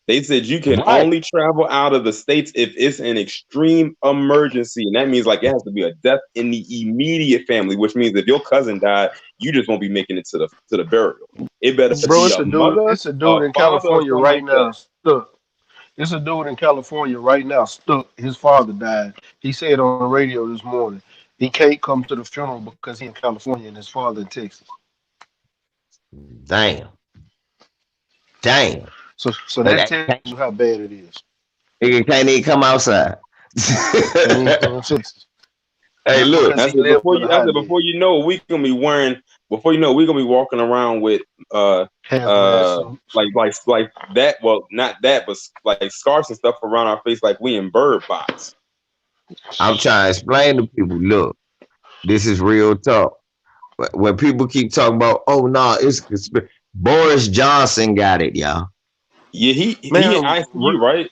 They said you can Right. only travel out of the states if it's an extreme emergency, and that means like it has to be a death in the immediate family, which means if your cousin died, you just won't be making it to the burial. It better Bro, be it's a a dude. mother, It's a a dude in father, or California something right like that. now stuck. It's a dude in California right now stuck. His father died. He said on the radio this morning he can't come to the funeral because he in California and his father in Texas. Damn. Damn. So And that that tells you how bad it is. nigga can't even come outside. Can't even come to Texas Hey, just look. because I he said lives with a hot before bitch. you know, we gonna be wearing. Before you know, we're gonna be walking around with Hazmat suits. like that. Well, not that, but like scarves and stuff around our face, like we in bird box. I'm trying to explain to people, look, this is real talk. When people keep talking about, oh no, it's Boris Johnson got it, y'all. Yeah, he in Man, ICU, right?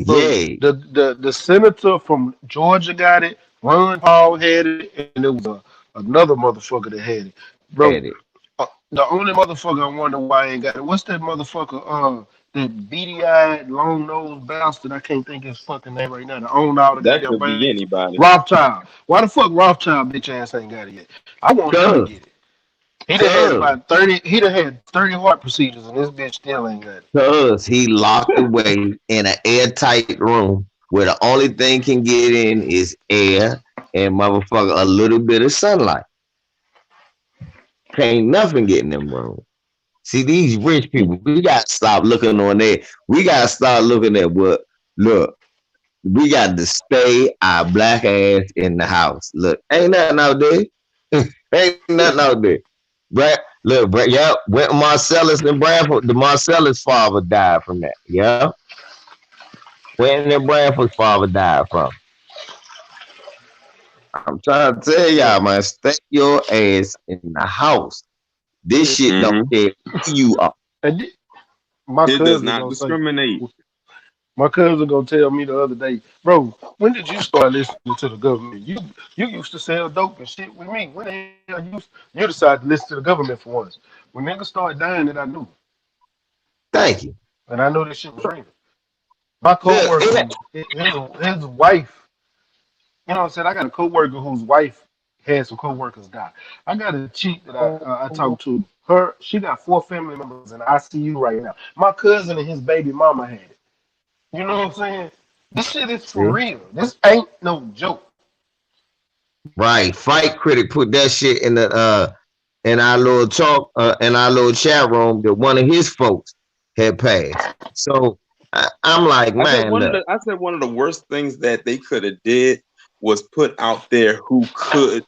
bro, Yeah, the senator from Georgia got it. Ron Paul had it, and there was another motherfucker that had it. Bro, had it. the only motherfucker I wonder why I ain't got it. What's that motherfucker? That beady-eyed, long-nosed bastard. I can't think of his fucking name right now. To own all the That goddamn could be banks. anybody. Rothschild. Why the fuck Rothschild bitch ass ain't got it yet? I want him to Cuz, get it. He done had cuz, about 30. He done had 30 heart procedures, and this bitch still ain't got it. cuz he locked away in an airtight room where the only thing can get in is air and motherfucker a little bit of sunlight. Can't nothing get in them room. See, these rich people, we gotta stop looking on that. We gotta start looking at what. Look, we got to stay our black ass in the house. Look, ain't nothing out there. Ain't nothing out there. Brad, look, Brad, yep, went Marcellus and Bradford. The Marcellus father died from that. Yeah, Quentin and Bradford's father died from. I'm trying to tell Yeah. y'all, man, stay your ass in the house. This shit don't Mm-hmm. care who you are. And my It does cousin not gonna say, discriminate. my cousin gonna tell me the other day, bro, when did you start listening to the government? You used to sell dope and shit with me. When the hell you decided to listen to the government for once? When niggas started dying, that I knew, Thank you. and I knew this shit was real. My Look, coworker, his wife, you know what I'm saying? I got a coworker whose wife had some coworkers die. I got a chick that I talked to. Her, she got 4 family members in ICU right now. My cousin and his baby mama had it. You know what I'm saying? This shit is for see, real. This ain't no joke. right. Fight critic put that shit in our little talk in our little chat room that one of his folks had passed. So I'm like, man, look, I said one of the worst things that they could have did was put out there who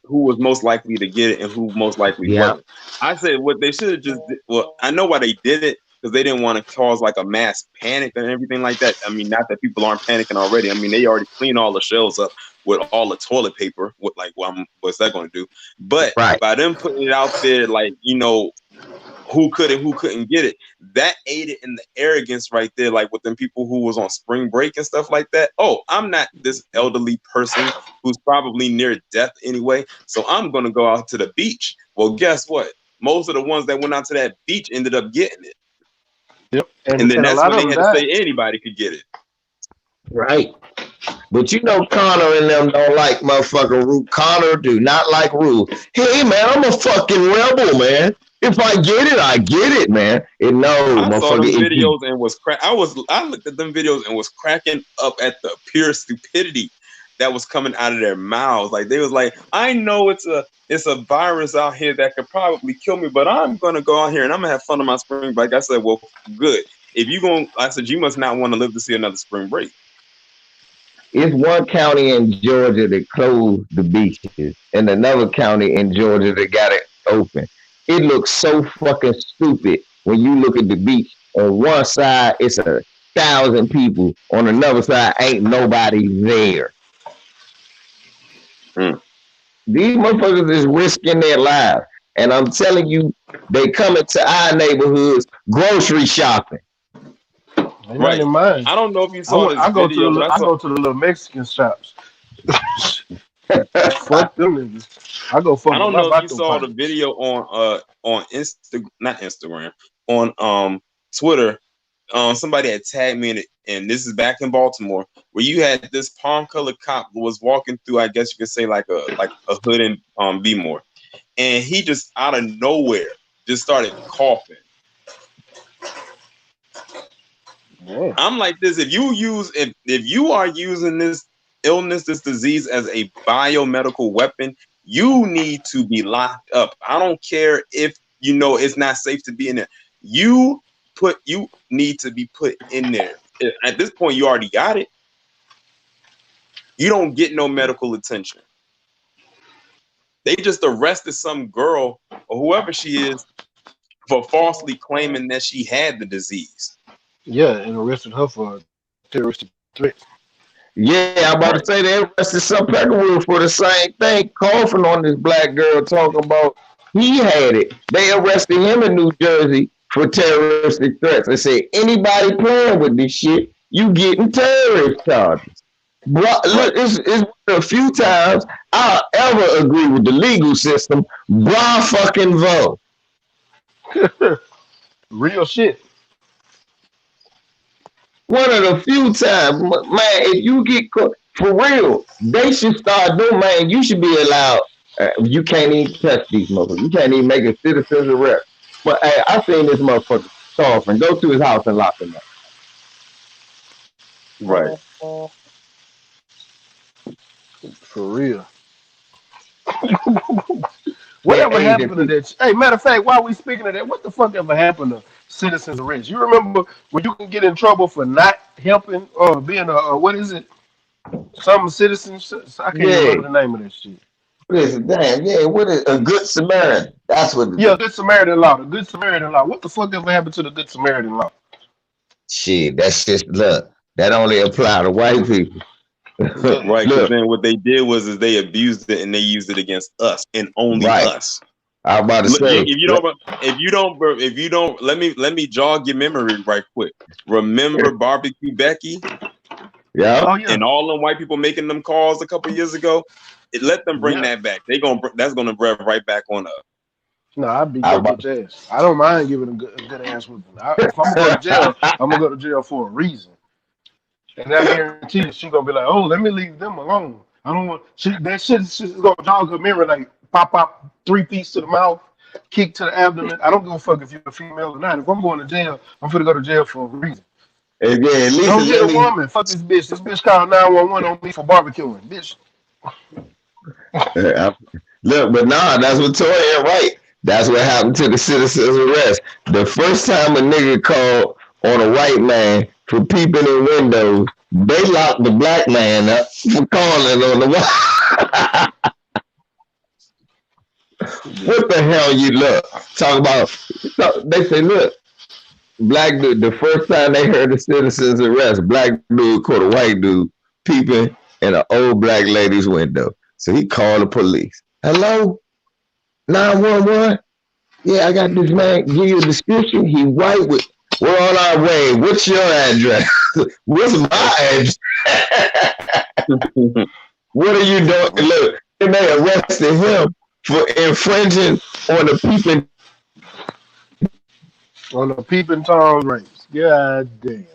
was most likely to get it and who most likely yeah, wasn't. I said what they should have just did, well, I know why they did it because they didn't want to cause like a mass panic and everything like that. I mean, not that people aren't panicking already. I mean, they already cleaned all the shelves up with all the toilet paper. What like, what's that going to do? But right. by them putting it out there, like who could and who couldn't get it. That aided in the arrogance right there, like with them people who was on spring break and stuff like that. Oh, I'm not this elderly person who's probably near death anyway, so I'm gonna go out to the beach. Well, guess what? Most of the ones that went out to that beach ended up getting it, Yep. and then And a that's lot when of they them had to died. say anybody could get it. Right. But you know Connor and them don't like motherfucking Root. Connor do not like Root. Hey man, I'm a fucking rebel, man. If I get it, man. And no, I saw motherfucker, them if you videos and was I looked at them videos and was cracking up at the pure stupidity that was coming out of their mouths. Like they was like, I know it's a virus out here that could probably kill me, but I'm gonna go out here and I'm gonna have fun on my spring break. I said, well, good. If you going, I said you must not want to live to see another spring break. it's one county in Georgia that closed the beaches and another county in Georgia that got it open. It looks so fucking stupid when you look at the beach. On one side, it's 1,000 people. On another side, ain't nobody there. Mm. These motherfuckers is risking their lives. And I'm telling you, they come into our neighborhoods grocery shopping. They not Right. in mine. I don't know if you saw this I go to video, but I I saw go to the little Mexican shops. Fuck them niggas. I go I fuck with don't my know if you Bato saw the partners. video on not Instagram, on Twitter. Somebody had tagged me in it, and this is back in Baltimore, where you had this palm colored cop who was walking through, I guess you could say like a hood in Bmore, and he just out of nowhere just started coughing. Yeah. I'm like this: if you are using this illness, this disease as a biomedical weapon, you need to be locked up. I don't care if you know it's not safe to be in there. You need to be put in there. At this point, you already got it. You don't get no medical attention. They just arrested some girl or whoever she is for falsely claiming that she had the disease. Yeah, and arrested her for terroristic threats. Yeah, I'm about to Right. say they arrested some Peckerwood for the same thing, coughing on this black girl, talking about he had it. They arrested him in New Jersey for terroristic threats. They said anybody playing with this shit, you getting terrorist charges. Bro, look, Right. it's one of the few times I'll ever agree with the legal system. Blah fucking vote. Real shit. One of the few times, man, if you get caught, for real, they should start doing, man, you should be allowed, you can't even touch these motherfuckers. You can't even make a citizen's arrest. But hey, I seen this motherfucker cough and go to his house and lock him up. Right. For real. Whatever Hey, happened to that? Hey, matter of fact, while we speaking of that, what the fuck ever happened to citizens arrest? You remember when you can get in trouble for not helping or being a what is it? Some citizens. I can't even yeah, remember the name of that shit. listen, damn, yeah, what is a good Samaritan? That's what it Yeah, is. Good Samaritan law. The Good Samaritan law. What the fuck ever happened to the Good Samaritan law? Shit, that's just look. That only apply to white people. Right, because Look, then what they did was is they abused it and they used it against us and only right. us. I was about to Look, say, if you don't, let me jog your memory right quick. Remember Barbecue Becky yeah, Oh yeah, and all them white people making them calls a couple years ago? It let them bring yeah. that back. That's gonna rev right back on us. No, I beat I that was bitch ass. I don't mind giving a good ass whipping. If I'm gonna go to jail, I'm gonna go to jail for a reason. And I guarantee you, she gonna be like, "Oh, let me leave them alone. I don't want that shit. She's gonna jog her memory like pop 3 feet to the mouth, kick to the abdomen. I don't give a fuck if you're a female or not. If I'm going to jail, I'm gonna go to jail for a reason. and then at least Don't hit let a me woman. Fuck this bitch. This bitch called 911 on me for barbecuing. Bitch. uh, look, but nah, that's what Toya right. That's what happened to the citizens arrest. The first time a nigga called on a white man for peeping in windows, they locked the black man up for calling on the white. What the hell you look? Talk about they say, look, black dude, the first time they heard the citizens arrest, black dude caught a white dude peeping in an old black lady's window. So he called the police. Hello? 911? Yeah, I got this man. Give you a description. He white with, we're on our way. What's your address? What's my address? What are you doing? Look, and they arrested him for infringing on the peeping. On a peeping Tom race. God damn.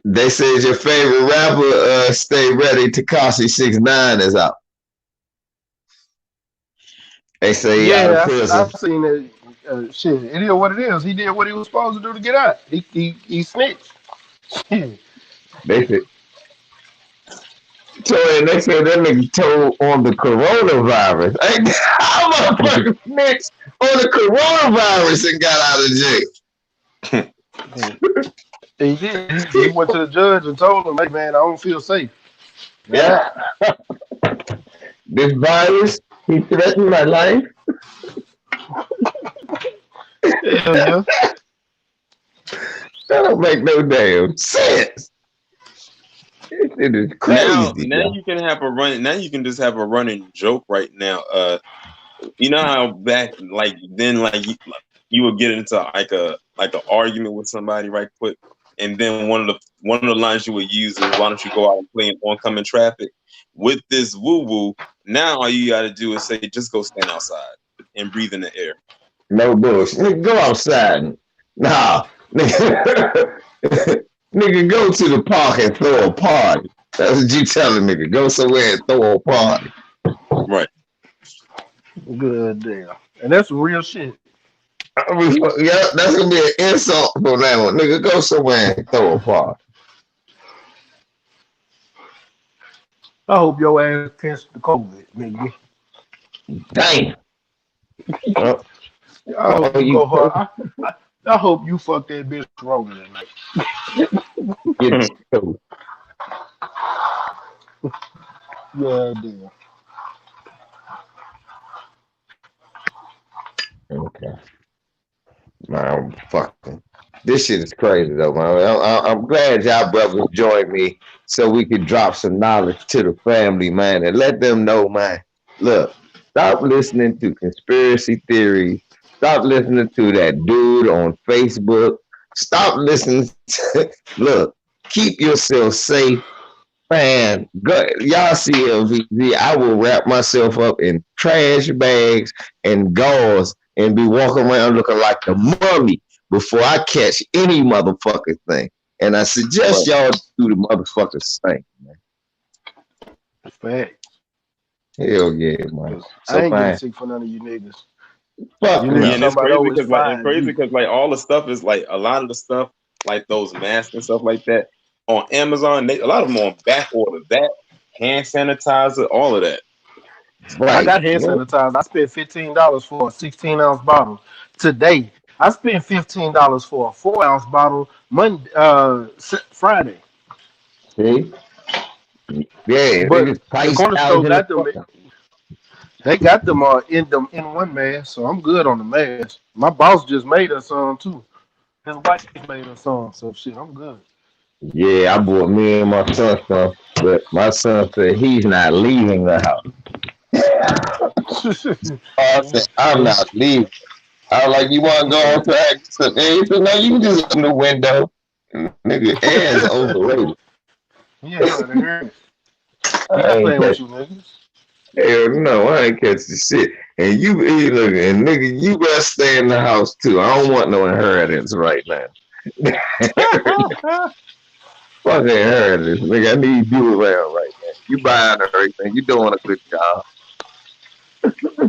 They said your favorite rapper, stay ready. Takashi 6ix9ine is out. They say he out of Yeah, I prison. seen that. Shit, it is what it is. He did what he was supposed to do to get out. He snitched. Shit. They said, and they said that nigga told on the coronavirus. How motherfucker snitched on the coronavirus and got out of He did. He went to the judge and told him, "Hey man, I don't feel safe." jail? Yeah, Yeah, this virus, he threatened my life. hell yeah. That don't make no damn sense. This shit is Now, crazy, now yo. you can have a run. Now you can just have a running joke right now. You know how back like then you would get into like an argument with somebody right quick, and then one of the lines you would use is why don't you go out and play in oncoming traffic? With this woo woo, now all you got to do is say just go stand outside and breathe in the air. No bullshit. Nigga, go outside. Nah, nigga, nigga, go to the park and throw a party. That's what you telling nigga. Go somewhere and throw a party. Right. Good deal. And that's some real shit. I mean, yeah, that's gonna be an insult from that one. Nigga, go somewhere and throw a party. I hope your ass catch the COVID, nigga. Damn. Uh, I hope oh, you you go hard. I hope you fuck that bitch Corona tonight. get so Yeah, deal. okay. Man, fucking. This shit is crazy though, man. I'm glad y'all brothers joined me so we could drop some knowledge to the family, man, and let them know, man. Look, stop listening to conspiracy theories Stop listening to that dude on Facebook. Stop listening to, look, keep yourself safe. Man, go, y'all see LVZ. I will wrap myself up in trash bags and gauze and be walking around looking like the mummy before I catch any motherfucking thing. And I suggest Right. y'all do the motherfucking same, man. Fact. Hell yeah, man. 'Cause I So ain't getting man, sick for none of you niggas. fuck You Yeah, niggas and no. talking it's about, crazy oh, it's because fine. You like all the stuff is like a lot of the stuff, like those masks and stuff like that on Amazon. A lot of them on back order. That hand sanitizer, all of that. I Right. got hand Well, sanitizer. I spent $15 for a 16-ounce bottle today. I spent $15 for a 4-ounce bottle Monday, Friday. see? Yeah, they But just the priced corner out store in the got them. fucking. They got them in one mask, so I'm good on the mask. My boss just made us some too. His wife made us some, so shit, I'm good. Yeah, I bought me and my son some, but my son said he's not leaving the house. I said, I'm Yeah, not leaving. I was like, you want to go yeah, outside? He said, hey, he said, no, you can just open the window. Nigga, air is overrated. yeah, you gotta hear it. He I not ain't playing with catch. you, niggas. Hell no, I ain't catch the shit. And look, and nigga, you better stay in the house too. I don't want no inheritance right now. Fucking inheritance, nigga. I need you around right now. You buying everything. You doing a good job.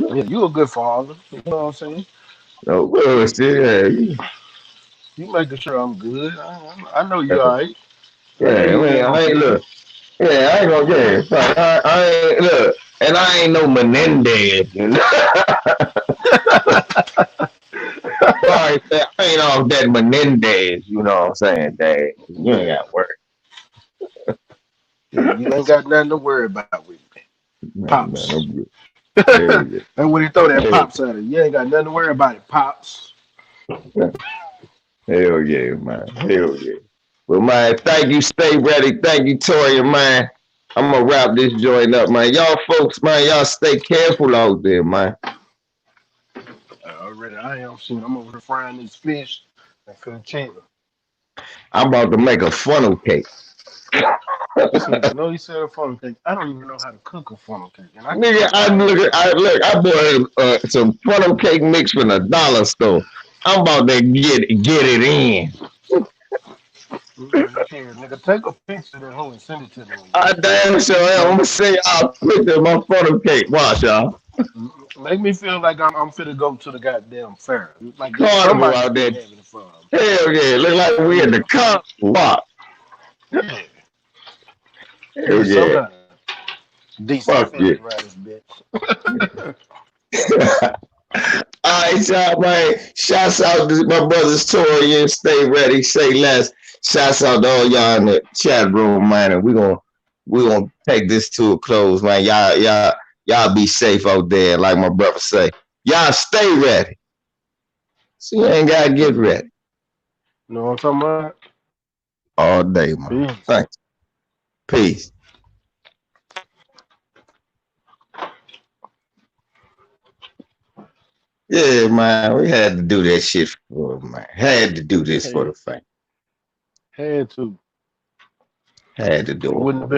Yeah, you a good father. You know what I'm saying? No bullshit. Yeah, You making sure I'm good. I know you all right. I know yeah, I you mean, ain't gonna I ain't kill me. look. Yeah, I ain't gonna get it. Fuck, I ain't look, and I ain't no Menendez. You know? Sorry, I ain't off that Menendez. You know what I'm saying, Dad? You ain't got work. Yeah, you ain't got nothing to worry about with me. Man, Pops. I'm good. Hell yeah. And when he throw that Hell, pops at it, you ain't got nothing to worry about it, pops. yeah. Hell yeah, man. Hell yeah. Well, man, thank you. Stay ready. Thank you, Tori, man. I'm gonna wrap this joint up, man. Y'all folks, man, y'all stay careful out there, man. Already, I am shit. I'm over here frying this fish and finna chicken. I'm about to make a funnel cake. This nigga know he said a funnel cake. I don't even know how to cook a funnel cake, and I can Nigga, cook fine. I bought some funnel cake mix from the dollar store. I'm about to get it in. Here, nigga, take a picture of that hoe and send it to me when you I get a chance. damn sure am. I'm Make, gonna send y'all a picture of my funnel cake. Watch y'all. make me feel like I'm finna go to the goddamn fair. Like Carnival somebody out there. finna having fun. Hell yeah. Look like we in Yeah, the carnival. Watch. yeah. Hell Need some yeah. kind of decent Fuck yeah. feeling around this bitch. All right, y'all, man. Shouts out to my brothers Tori and Stay Ready, Say Less. Shouts out to all y'all in the chat room, man. And we gonna take this to a close, man. Y'all be safe out there, like my brother say. Y'all stay ready. So you ain't gotta get ready Know what I'm talking about? all day, man. Peace. Thanks. Peace. Yeah, man. We had to do that shit for man. Had to do this for Hey, the fam. had to. Had to It do it wouldn't have for been